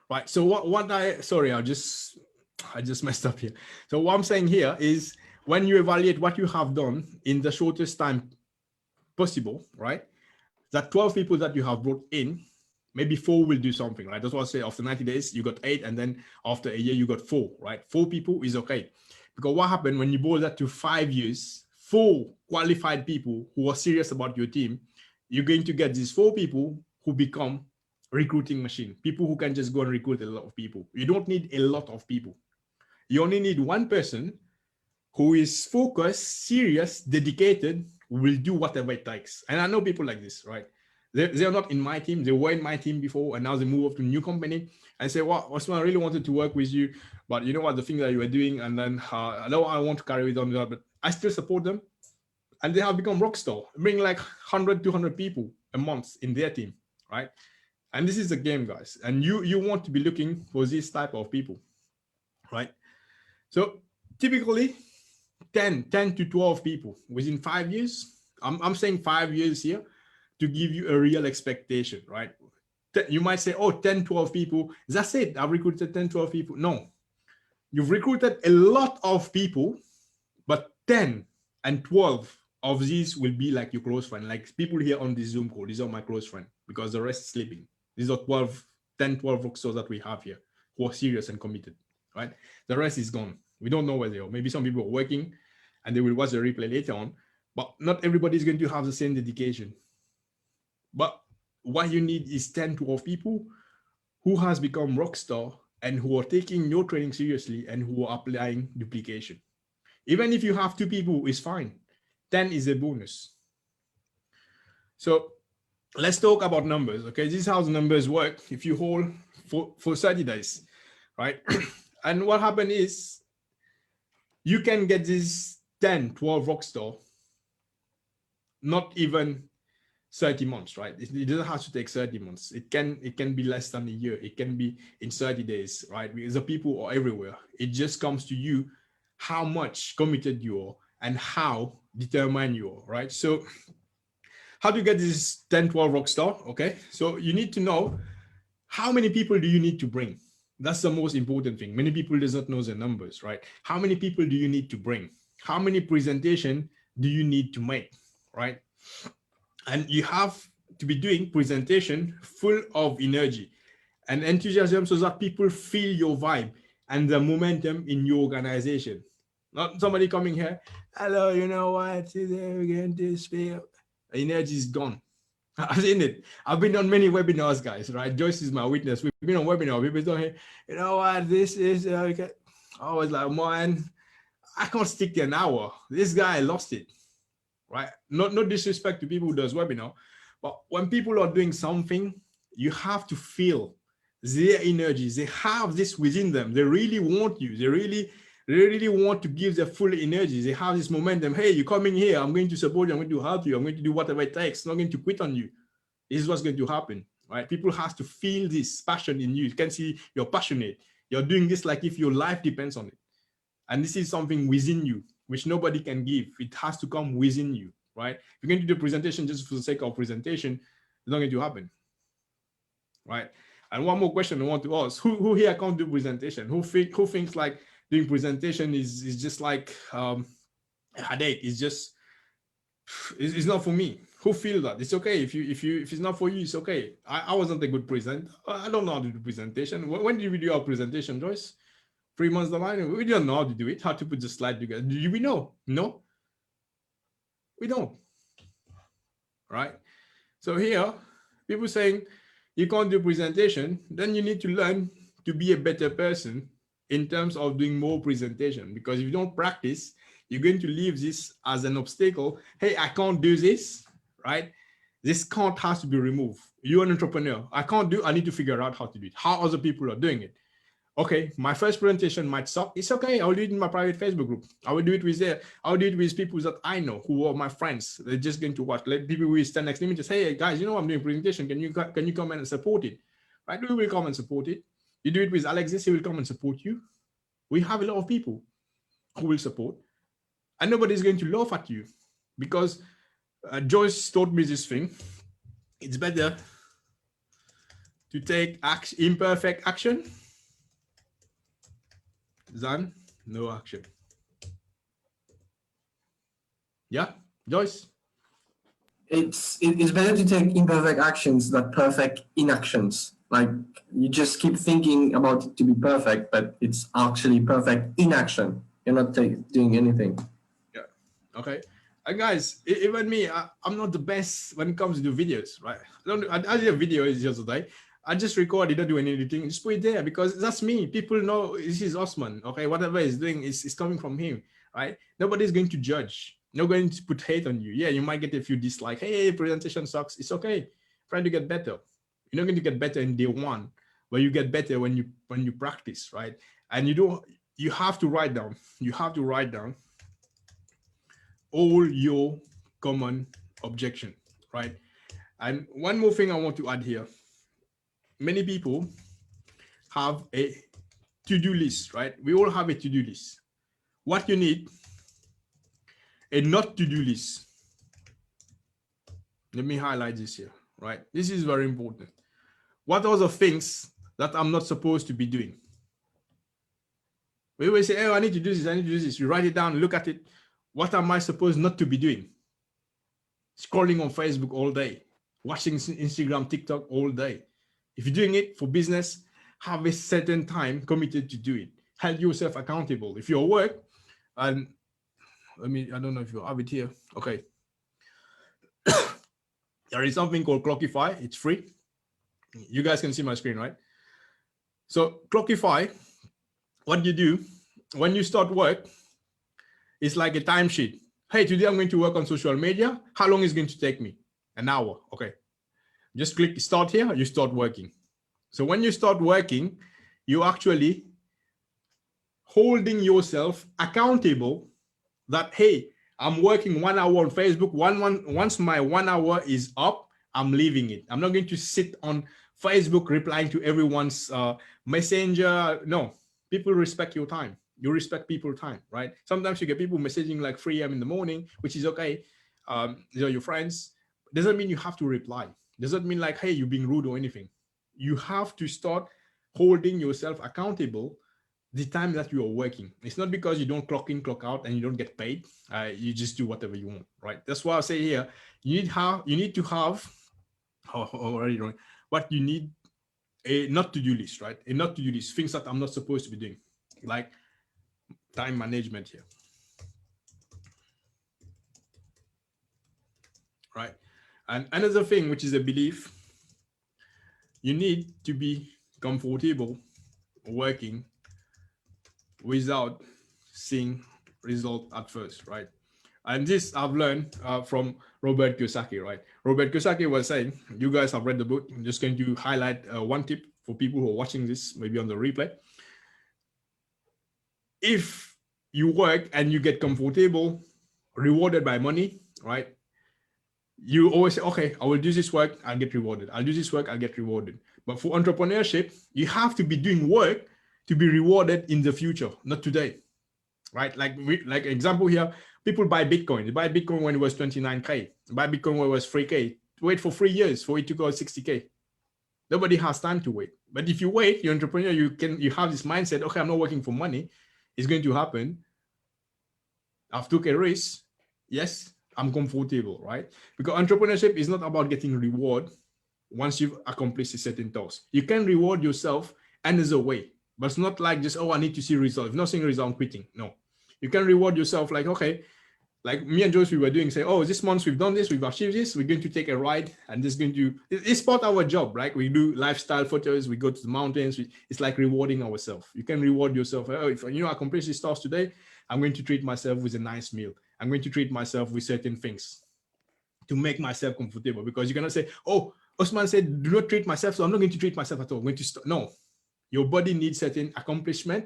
Right, so I just messed up here. So what I'm saying here is when you evaluate what you have done in the shortest time possible, right? That 12 people that you have brought in, maybe 4 will do something, right? That's what I say. After 90 days, you got 8, and then after a year, you got 4, right? 4 people is okay. Because what happened when you boil that to 5 years, 4 qualified people who are serious about your team, you're going to get these 4 people who become recruiting machine, people who can just go and recruit a lot of people. You don't need a lot of people. You only need one person who is focused, serious, dedicated, will do whatever it takes. And I know people like this, right? They're not in my team. They were in my team before, and now they move up to a new company. I say, well, Osman, I really wanted to work with you, but you know what, the thing that you were doing, and then I know I want to carry it on, but I still support them. and they have become rock star, bring like 100, 200 people a month in their team, right? And this is the game, guys. And you want to be looking for this type of people, right? So typically 10 to 12 people within 5 years. I'm saying 5 years here to give you a real expectation, right? You might say, oh, 10, 12 people. That's it. I've recruited 10, 12 people. No, you've recruited a lot of people, but 10 and 12 of these will be like your close friend, like people here on this Zoom call. These are my close friend because the rest is sleeping. These are 10, 12 rockstars that we have here who are serious and committed, right? The rest is gone. We don't know where they are. Maybe some people are working and they will watch the replay later on, but not everybody is going to have the same dedication. But what you need is 10, 12 people who has become rock star and who are taking your training seriously and who are applying duplication. Even if you have 2 people, it's fine. 10 is a bonus. So let's talk about numbers. Okay, this is how the numbers work. If you hold for 30 days, right? And what happened is you can get this 10, 12 rock star, not even 30 months, right? It doesn't have to take 30 months. It can be less than a year. It can be in 30 days, right? Because the people are everywhere. It just comes to you how much committed you are and how determined you are, right? So how do you get this 10, 12 rock star? Okay, so you need to know how many people do you need to bring. That's the most important thing. Many people does not know the numbers, right? How many people do you need to bring? How many presentation do you need to make, right? And you have to be doing presentation full of energy and enthusiasm so that people feel your vibe and the momentum in your organization. Not somebody coming here, hello, you know what, today we're going to speak. Energy is gone. I've seen it. I've been on many webinars, guys, right? Joyce is my witness. We've been on webinars. People talking, you know what, this is, okay. I was like, man, I can't stick to an hour. This guy lost it, right? No disrespect to people who does webinar, but when people are doing something, you have to feel their energy. They have this within them. They really want you. They really want to give their full energy. They have this momentum. Hey, you're coming here. I'm going to support you. I'm going to help you. I'm going to do whatever it takes. I'm not going to quit on you. This is what's going to happen, right? People have to feel this passion in you. You can see you're passionate. You're doing this like if your life depends on it. And this is something within you, which nobody can give. It has to come within you, right? If you're going to do a presentation just for the sake of presentation, it's not going to happen, right? And one more question I want to ask: Who here can't do presentation? Who thinks like doing presentation is just like a headache? It's not for me. Who feel that? It's okay if it's not for you, it's okay. I wasn't a good presenter. I don't know how to do presentation. When did we do our presentation, Joyce? 3 months down the line, we don't know how to do it, how to put the slide together. Do we know? No, we don't, right? So here, people saying you can't do presentation, then you need to learn to be a better person in terms of doing more presentation, because if you don't practice, you're going to leave this as an obstacle. Hey, I can't do this, right? This can't has to be removed. You're an entrepreneur. I can't do, I need to figure out how to do it, how other people are doing it. Okay, my first presentation might suck. It's okay. I'll do it in my private Facebook group. I will do it with people that I know who are my friends. They're just going to watch. Let people who stand next to me just say, hey guys, you know I'm doing a presentation. Can you come in and support it? Right? We will come and support it. You do it with Alexis, he will come and support you. We have a lot of people who will support, and nobody's going to laugh at you, because Joyce taught me this thing. It's better to take imperfect action than no action. Yeah, Joyce? It's better to take imperfect actions than perfect inactions. Like, you just keep thinking about it to be perfect, but it's actually perfect inaction. You're not doing anything. Yeah, okay. And guys, even me, I'm not the best when it comes to videos, right? I did a video yesterday. I just record it, don't do anything, just put it there, because that's me. People know this is Osman, okay? Whatever he's doing is coming from him, right? Nobody's going to judge. Nobody's going to put hate on you. Yeah, you might get a few dislikes. Hey, presentation sucks. It's okay. Try to get better. You're not going to get better in day one, but you get better when you practice, right? And you have to write down. You have to write down all your common objection, right? And one more thing I want to add here. Many people have a to-do list, right? We all have a to-do list. What you need, a not to-do list. Let me highlight this here, right? This is very important. What are the things that I'm not supposed to be doing? We always say, oh, I need to do this, I need to do this. You write it down, look at it. What am I supposed not to be doing? Scrolling on Facebook all day, watching Instagram, TikTok all day. If you're doing it for business, have a certain time committed to do it. Hold yourself accountable. If you're at work, and I don't know if you have it here. Okay. There is something called Clockify. It's free. You guys can see my screen, right? So Clockify, what you do when you start work, it's like a timesheet. Hey, today I'm going to work on social media. How long is it going to take me? An hour. Okay. Just click start here. You start working. So when you start working, you actually holding yourself accountable that, hey, I'm working 1 hour on Facebook. Once my 1 hour is up, I'm leaving it. I'm not going to sit on Facebook replying to everyone's messenger. No, people respect your time. You respect people's time, right? Sometimes you get people messaging like 3 a.m. in the morning, which is okay. These are your friends. Doesn't mean you have to reply. Doesn't mean like, hey, you're being rude or anything. You have to start holding yourself accountable the time that you are working. It's not because you don't clock in, clock out, and you don't get paid. You just do whatever you want, right? That's why I say here, you need to have already wrong. What you need a not to-do list, right? A not to-do list, things that I'm not supposed to be doing, like time management here, right? And another thing, which is a belief, you need to be comfortable working without seeing result at first, right? And this I've learned from Robert Kiyosaki, right? Robert Kiyosaki was saying, you guys have read the book. I'm just going to highlight one tip for people who are watching this, maybe on the replay. If you work and you get comfortable, rewarded by money, right? You always say, okay, I will do this work, I'll get rewarded. I'll do this work, I'll get rewarded. But for entrepreneurship, you have to be doing work to be rewarded in the future, not today, right? Like example here, people buy Bitcoin. They buy Bitcoin when it was 29K. Buy Bitcoin when it was 3K. Wait for 3 years for it to go 60K. Nobody has time to wait. But if you wait, you're an entrepreneur, you have this mindset, okay, I'm not working for money. It's going to happen. I've took a risk. Yes, I'm comfortable, right? Because entrepreneurship is not about getting reward once you've accomplished a certain task. You can reward yourself another way, but it's not like just, oh, I need to see results. If not seeing results, I'm quitting. No, you can reward yourself like, okay, like me and Joyce, we were doing, say, oh, this month we've done this, we've achieved this, we're going to take a ride, and this is going to, it's part of our job, right? We do lifestyle photos, we go to the mountains, it's like rewarding ourselves. You can reward yourself. Oh, if I accomplish this task today, I'm going to treat myself with a nice meal. I'm going to treat myself with certain things to make myself comfortable, because you're going to say, oh, Osman said, do not treat myself, so I'm not going to treat myself at all. I'm going to stop. No, your body needs certain accomplishment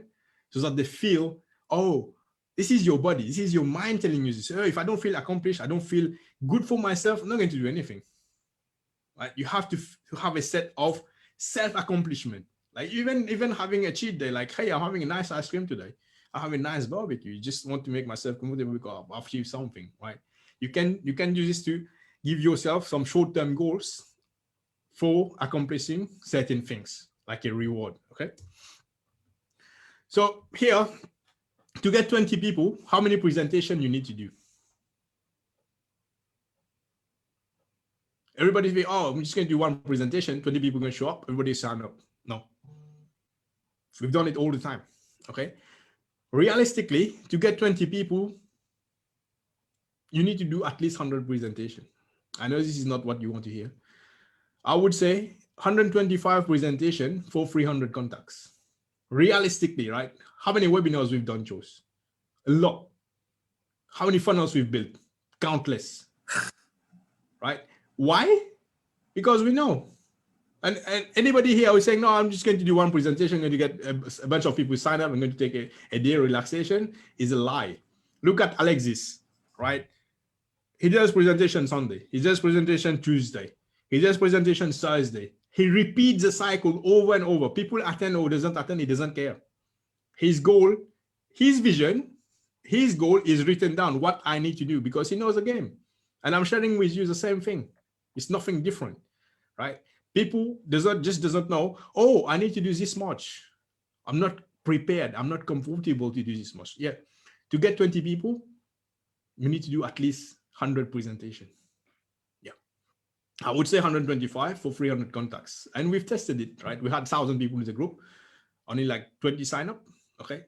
so that they feel, oh, this is your body. This is your mind telling you this. Oh, if I don't feel accomplished, I don't feel good for myself, I'm not going to do anything. Right? You have to have a set of self-accomplishment. Like even having a cheat day, like, hey, I'm having a nice ice cream today. I have a nice barbecue. You just want to make myself comfortable because I've achieved something, right? You can use this to give yourself some short-term goals for accomplishing certain things, like a reward, okay? So here, to get 20 people, how many presentations you need to do? Everybody's like, oh, I'm just going to do one presentation, 20 people are going to show up, everybody sign up. No. We've done it all the time, okay? Realistically, to get 20 people, you need to do at least 100 presentations. I know this is not what you want to hear. I would say 125 presentation for 300 contacts. Realistically, right? How many webinars we've done, Joes? A lot. How many funnels we've built? Countless. Right? Why? Because we know. And anybody here who's saying, no, I'm just going to do one presentation, I'm going to get a bunch of people sign up, I'm going to take a day relaxation, is a lie. Look at Alexis, right? He does presentation Sunday. He does presentation Tuesday. He does presentation Thursday. He repeats the cycle over and over. People attend or doesn't attend, he doesn't care. His goal, his vision, his goal is written down, what I need to do, because he knows the game. And I'm sharing with you the same thing. It's nothing different, right? People doesn't know, oh, I need to do this much. I'm not prepared. I'm not comfortable to do this much. Yeah. To get 20 people, you need to do at least 100 presentation. Yeah. I would say 125 for 300 contacts. And we've tested it, right? We had 1,000 people in the group, only like 20 sign up. Okay.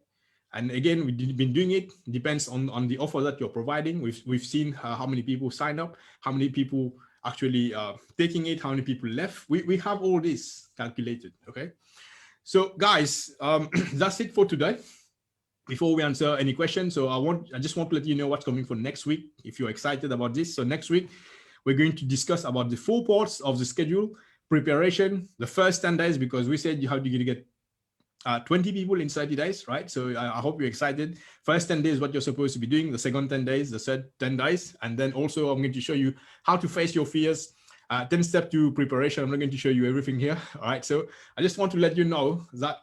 And again, we've been doing it. Depends on the offer that you're providing. We've seen how many people sign up, how many people actually taking it, how many people left. We have all this calculated. Okay. So guys, that's it for today. Before we answer any questions, so I just want to let you know what's coming for next week, if you're excited about this. So next week, we're going to discuss about the 4 parts of the schedule: preparation, the first 10 days, because we said you have to get 20 people in 30 days, right? So I hope you're excited. First 10 days, what you're supposed to be doing, the second 10 days, the third 10 days. And then also I'm going to show you how to face your fears. 10 step to preparation. I'm not going to show you everything here. All right. So I just want to let you know that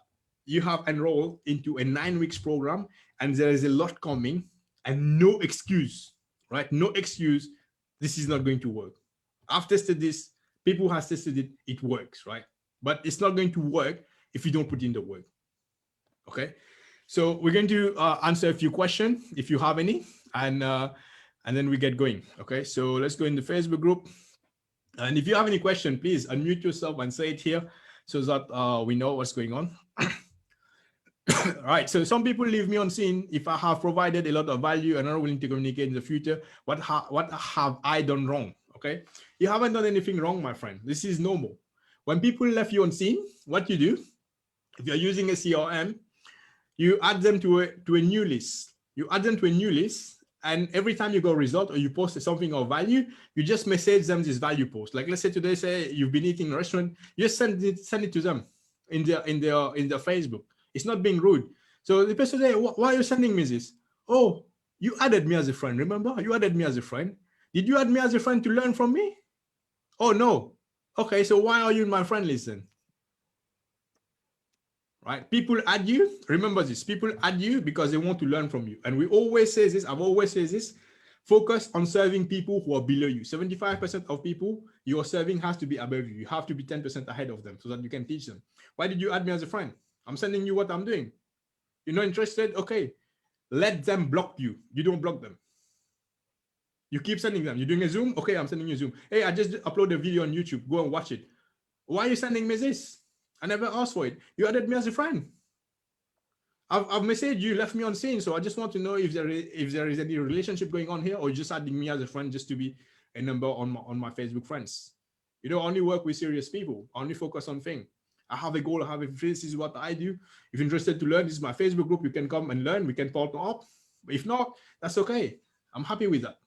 you have enrolled into a 9 weeks program, and there is a lot coming, and no excuse, right? No excuse. This is not going to work. I've tested this. People have tested it. It works, right? But it's not going to work if you don't put in the work. Okay. So we're going to answer a few questions if you have any, and then we get going. Okay. So let's go in the Facebook group. And if you have any question, please unmute yourself and say it here so that we know what's going on. All right. So some people leave me on scene. If I have provided a lot of value and are willing to communicate in the future, what have I done wrong? Okay. You haven't done anything wrong, my friend. This is normal. When people left you on scene, what you do, if you're using a CRM, you add them to a new list. You add them to a new list, and every time you go result or you post something of value, you just message them this value post. Like let's say today, say you've been eating in a restaurant, you just send it to them in their Facebook. It's not being rude. So the person say, why are you sending me this? Oh, you added me as a friend. Remember, you added me as a friend. Did you add me as a friend to learn from me? Oh no. Okay, so why are you in my friend list then? Right? People add you. Remember this. People add you because they want to learn from you. And we always say this. I've always said this. Focus on serving people who are below you. 75% of people you are serving has to be above you. You have to be 10% ahead of them so that you can teach them. Why did you add me as a friend? I'm sending you what I'm doing. You're not interested? Okay. Let them block you. You don't block them. You keep sending them. You're doing a Zoom? Okay, I'm sending you a Zoom. Hey, I just uploaded a video on YouTube. Go and watch it. Why are you sending me this? I never asked for it. You added me as a friend. I've messaged you, left me on scene. So I just want to know if there is any relationship going on here, or you're just adding me as a friend just to be a number on my Facebook friends. You don't only work with serious people. I only focus on things. I have a goal. I have a this is what I do. If you're interested to learn, this is my Facebook group. You can come and learn. We can partner up. But if not, that's okay. I'm happy with that.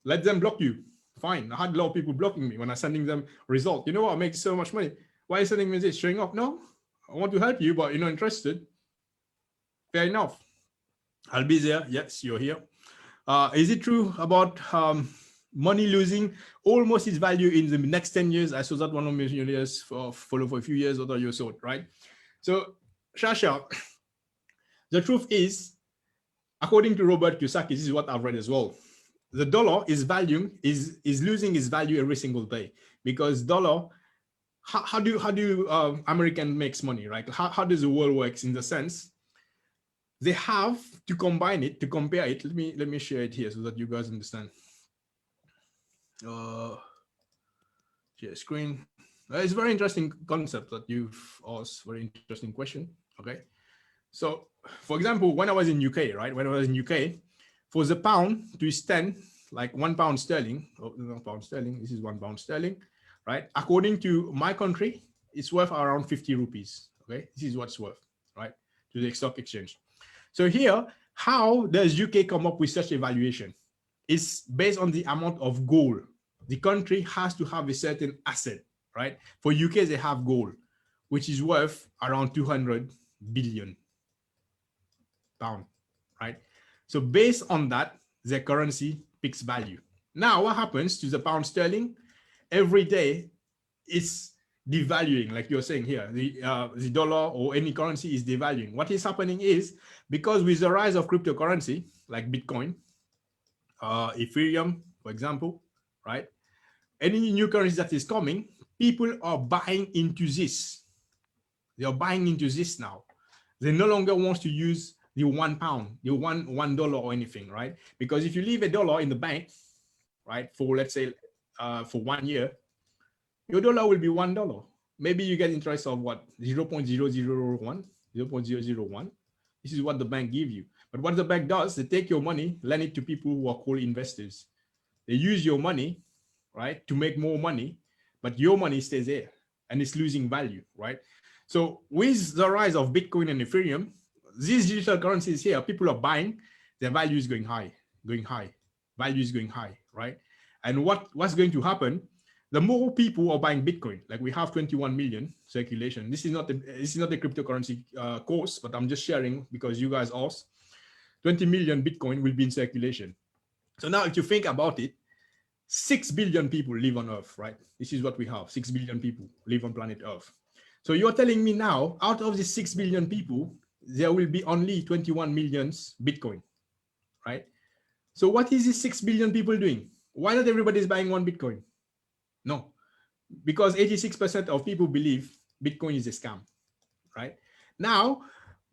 Let them block you. Fine. I had a lot of people blocking me when I'm sending them result. You know what? I make so much money. Why are you sending me this? Showing up? No, I want to help you, but you're not interested. Fair enough. I'll be there. Yes, you're here. Is it true about money losing almost its value in the next 10 years? I saw that one of my millionaires follow for a few years, other years old, right? So, Shasha, the truth is, according to Robert Kiyosaki, this is what I've read as well. The dollar is losing its value every single day, because dollar. How do American makes money, right? How does the world works in the sense they have to combine it, to compare it. Let me share it here so that you guys understand. Share screen. It's a very interesting concept that you've asked. Very interesting question. Okay, so for example, when I was in UK, right? When I was in UK, for the pound to stand like £1 sterling, no pound sterling. This is £1 sterling. Right, according to my country, it's worth around 50 rupees. Okay, this is what's worth, right, to the stock exchange. So here, how does UK come up with such a valuation? It's based on the amount of gold. The country has to have a certain asset, right? For UK, they have gold, which is worth around 200 billion pound, right? So based on that, their currency peaks value. Now, what happens to the pound sterling? Every day, it's devaluing, like you're saying here. The dollar or any currency is devaluing. What is happening is, because with the rise of cryptocurrency, like Bitcoin, Ethereum, for example, right? Any new currency that is coming, people are buying into this. They are buying into this now. They no longer want to use the £1, the $1 or anything, right? Because if you leave a dollar in the bank, right, for let's say for 1 year, your dollar will be $1. Maybe you get interest of what, 0.001, 0.001. This is what the bank give you. But what the bank does, they take your money, lend it to people who are called investors. They use your money, right, to make more money, but your money stays there and it's losing value, right? So with the rise of Bitcoin and Ethereum, these digital currencies here, people are buying, their value is going high, value is going high, right? And what's going to happen? The more people are buying Bitcoin, like we have 21 million circulation. This is not a cryptocurrency course, but I'm just sharing because you guys asked. 20 million Bitcoin will be in circulation. So now if you think about it, 6 billion people live on Earth, right? This is what we have. 6 billion people live on planet Earth. So you're telling me now, out of the 6 billion people, there will be only 21 millions Bitcoin, right? So what is these 6 billion people doing? Why not everybody is buying one Bitcoin? No, because 86% of people believe Bitcoin is a scam, right? Now,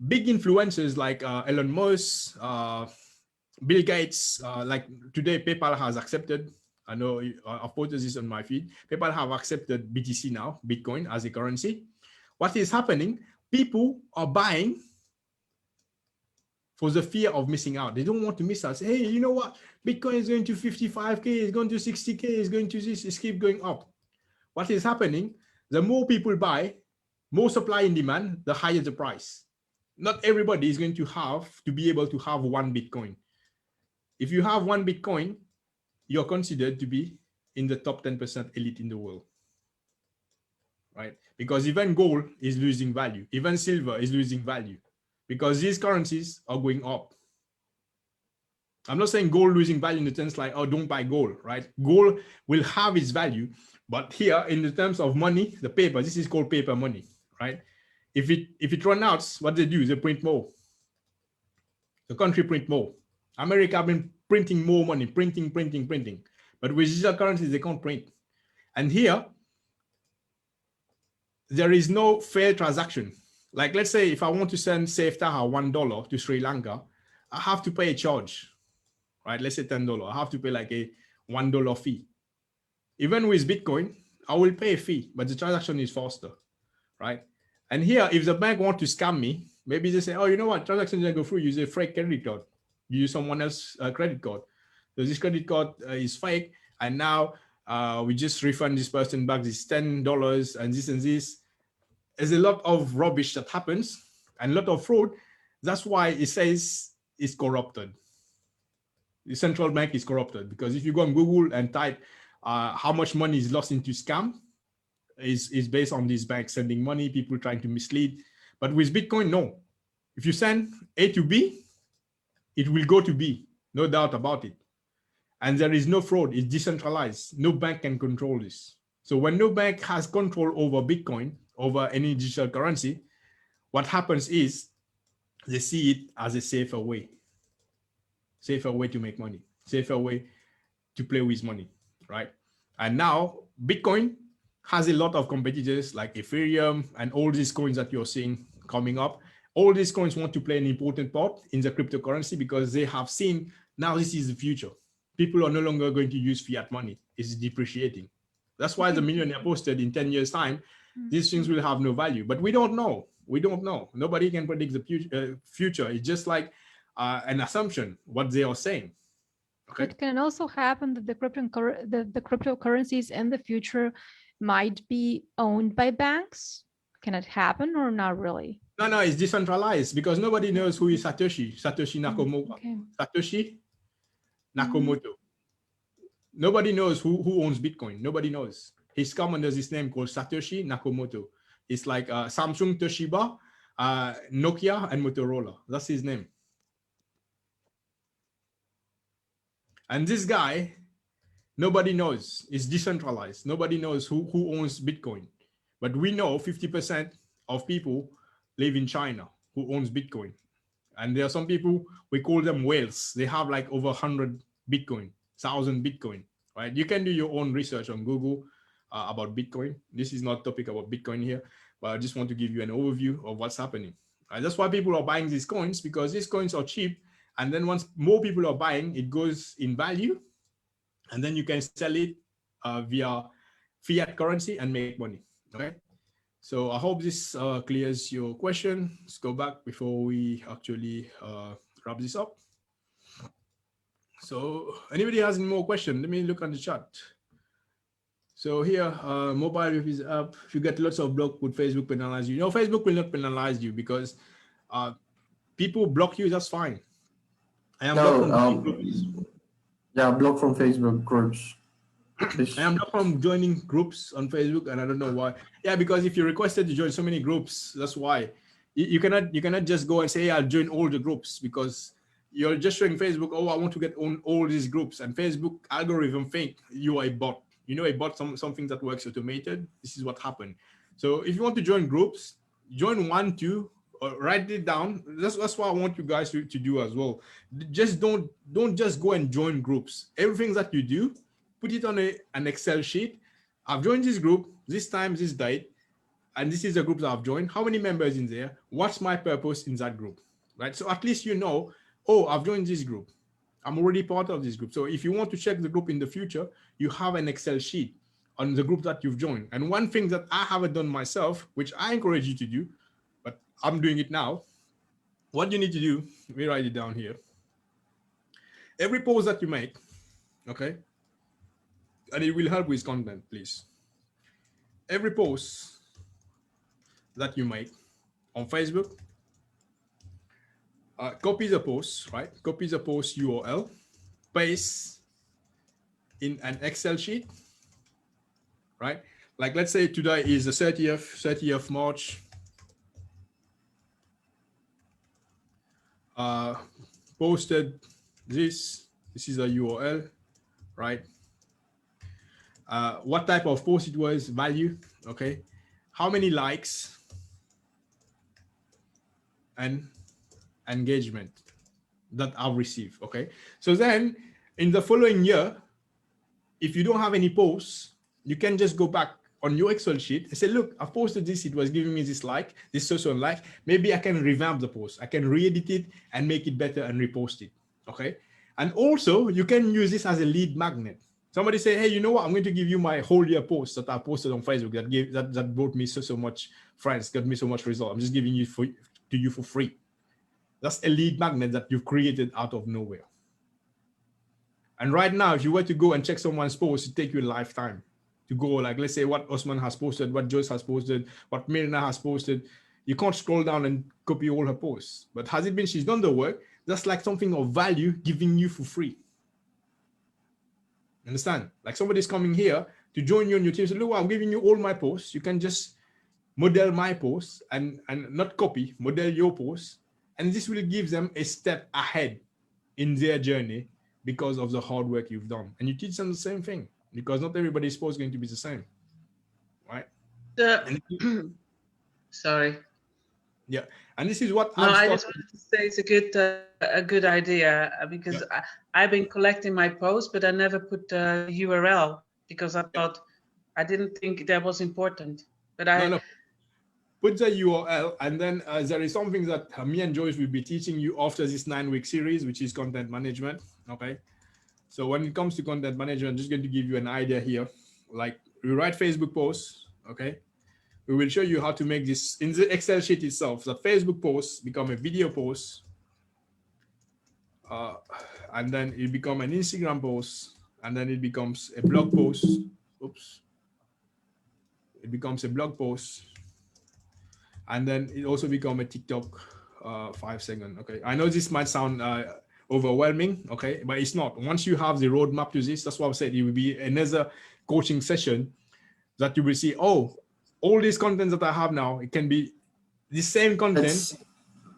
big influencers like Elon Musk, Bill Gates, like today PayPal has accepted, I know I've posted this on my feed, PayPal have accepted BTC now, Bitcoin as a currency. What is happening? People are buying for the fear of missing out. They don't want to miss out. Say, hey, you know what? Bitcoin is going to 55K, it's going to 60K, it's going to this, it's keep going up. What is happening? The more people buy, more supply and demand, the higher the price. Not everybody is going to have to be able to have one Bitcoin. If you have one Bitcoin, you're considered to be in the top 10% elite in the world, right? Because even gold is losing value. Even silver is losing value because these currencies are going up. I'm not saying gold losing value in the sense like, oh, don't buy gold, right? Gold will have its value, but here in the terms of money, the paper, this is called paper money, right? If it runs out, what they do is they print more. The country print more. America have been printing more money, printing. But with digital currencies, they can't print. And here, there is no fair transaction. Like, let's say if I want to send Safe Taha $1 to Sri Lanka, I have to pay a charge, right? Let's say $10. I have to pay like a $1 fee. Even with Bitcoin, I will pay a fee, but the transaction is faster, right? And here, if the bank want to scam me, maybe they say, oh, you know what? Transaction doesn't go through, use a fake credit card. You use someone else's credit card. So this credit card is fake. And now we just refund this person back this $10 and this and this. There's a lot of rubbish that happens and a lot of fraud. That's why it says it's corrupted. The central bank is corrupted because if you go on Google and type how much money is lost into scam, is based on these banks sending money, people trying to mislead. But with Bitcoin, no. If you send A to B, it will go to B, no doubt about it. And there is no fraud, it's decentralized. No bank can control this. So when no bank has control over Bitcoin, over any digital currency, what happens is they see it as a safer way to make money, safer way to play with money, right? And now Bitcoin has a lot of competitors like Ethereum and all these coins that you're seeing coming up. All these coins want to play an important part in the cryptocurrency because they have seen now this is the future. People are no longer going to use fiat money. It's depreciating. That's why the millionaire posted in 10 years time, these things will have no value, but we don't know. We don't know. Nobody can predict the future. It's just like an assumption, what they are saying. Okay. It can also happen that the cryptocurrencies in the future might be owned by banks. Can it happen or not really? No, it's decentralized because nobody knows who is Satoshi Nakamoto. Okay. Satoshi Nakamoto. Nobody knows who owns Bitcoin. Nobody knows. He's come under this name called Satoshi Nakamoto. It's like Samsung, Toshiba, Nokia, and Motorola. That's his name. And this guy, nobody knows. It's decentralized. Nobody knows who owns Bitcoin. But we know 50% of people live in China who owns Bitcoin. And there are some people, we call them whales. They have like over 100 Bitcoin, 1,000 Bitcoin, right? You can do your own research on Google about Bitcoin. This is not topic about Bitcoin here, but I just want to give you an overview of what's happening. That's why people are buying these coins, because these coins are cheap. And then once more people are buying, it goes in value. And then you can sell it via fiat currency and make money, okay? So I hope this clears your question. Let's go back before we actually wrap this up. So anybody has any more questions? Let me look on the chat. So here, mobile with his app, if you get lots of block, would Facebook penalize you? No, Facebook will not penalize you because people block you, that's fine. I am blocked from groups. Yeah, blocked from Facebook groups. I am not from joining groups on Facebook, and I don't know why. Yeah, because if you requested to join so many groups, that's why. You cannot just go and say, hey, I'll join all the groups, because you're just showing Facebook, oh, I want to get on all these groups, and Facebook algorithm think you are a bot. You know, a bot, something that works automated. This is what happened. So if you want to join groups, join 1, 2, or write it down. That's what I want you guys to do as well. Just don't just go and join groups. Everything that you do, put it on an Excel sheet. I've joined this group, this time, this date, and this is the group that I've joined. How many members in there? What's my purpose in that group, right? So at least you know, oh, I've joined this group. I'm already part of this group. So if you want to check the group in the future, you have an Excel sheet on the group that you've joined. And one thing that I haven't done myself, which I encourage you to do, but I'm doing it now. What you need to do, let me write it down here. Every post that you make, okay, and it will help with content, please. Every post that you make on Facebook, copy the post, right? Copy the post URL, paste in an Excel sheet, right? Like let's say today is the 30th March. Posted this is a URL, right? What type of post it was, value, okay? How many likes and engagement that I've received, okay? So then in the following year, if you don't have any posts, you can just go back on your Excel sheet and say, look, I've posted this, it was giving me this like, this social like, maybe I can revamp the post. I can re-edit it and make it better and repost it, okay? And also you can use this as a lead magnet. Somebody say, hey, you know what? I'm going to give you my whole year post that I posted on Facebook that brought me so much friends, got me so much result. I'm just giving you to you for free. That's a lead magnet that you've created out of nowhere. And right now, if you were to go and check someone's post, it take you a lifetime to go, like, let's say what Osman has posted, what Joyce has posted, what Mirna has posted. You can't scroll down and copy all her posts. But has it been she's done the work? That's like something of value giving you for free. Understand? Like somebody's coming here to join you on your team. So look, I'm giving you all my posts. You can just model my posts and not copy, model your posts. And this will give them a step ahead in their journey because of the hard work you've done. And you teach them the same thing, because not everybody's post is going to be the same, right? Sorry. Yeah, and this is what I just wanted to say it's a good idea, because yeah. I've been collecting my posts, but I never put the URL because I thought I didn't think that was important. But no. Put the URL, and then there is something that me and Joyce will be teaching you after this 9-week series, which is content management. Okay, so when it comes to content management, I'm just going to give you an idea here. Like we write Facebook posts, okay? We will show you how to make this in the Excel sheet itself. The Facebook posts become a video post, and then it become an Instagram post, and then it becomes a blog post. Oops. It becomes a blog post, and then it also become a TikTok 5-second. Okay, I know this might sound overwhelming, okay, but it's not. Once you have the roadmap to this, that's what I said, it will be another coaching session that you will see, oh, all these contents that I have now, it can be the same content.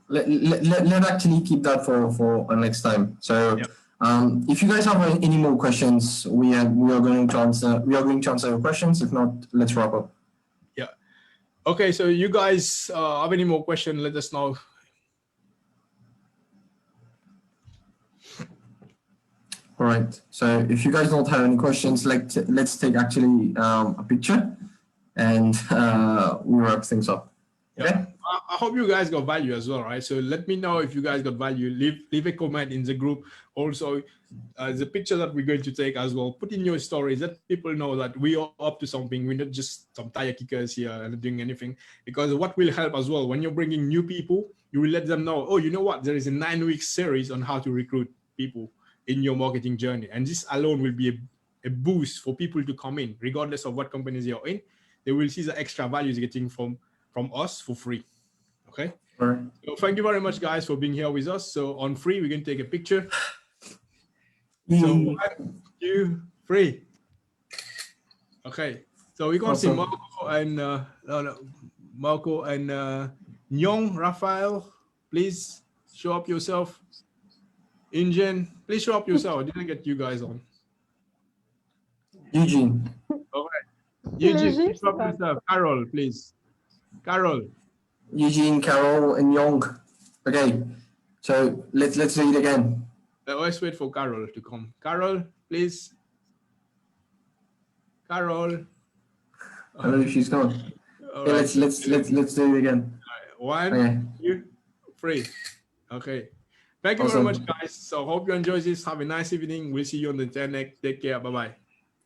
Let's actually keep that for next time. So If you guys have any more questions, we are going to answer. We are going to answer your questions. If not, let's wrap up. Yeah. Okay. So you guys have any more questions? Let us know. All right. So if you guys don't have any questions, let's take actually a picture, and we wrap things up. Okay. Yeah. I hope you guys got value as well, right? So let me know if you guys got value. Leave a comment in the group. Also, the picture that we're going to take as well. Put in your stories. Let people know that we are up to something. We're not just some tire kickers here and doing anything. Because what will help as well, when you're bringing new people, you will let them know, oh, you know what? There is a 9-week series on how to recruit people in your marketing journey. And this alone will be a boost for people to come in, regardless of what companies you're in. They will see the extra values getting from us for free. Okay. All right. So thank you very much, guys, for being here with us. So on 3, we're going to take a picture. So 1, 2, 3. Okay. So we're going to see Marco and Nyong, Raphael. Please show up yourself. Ingen, please show up yourself. I didn't get you guys on. Eugene. All right. Eugene, please show up yourself. Carol, please. Carol. Eugene, Carol, and Young. Okay, so let's do it again. Let's wait for Carol to come. Carol, please. Carol. I don't know if she's gone. Okay, Right. let's do it again. Right. 1, okay. 2, 3. Okay. Thank you Awesome. very much, guys. So hope you enjoy this. Have a nice evening. We'll see you on the internet. Take care. Bye-bye.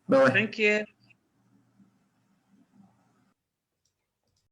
Bye. Thank you.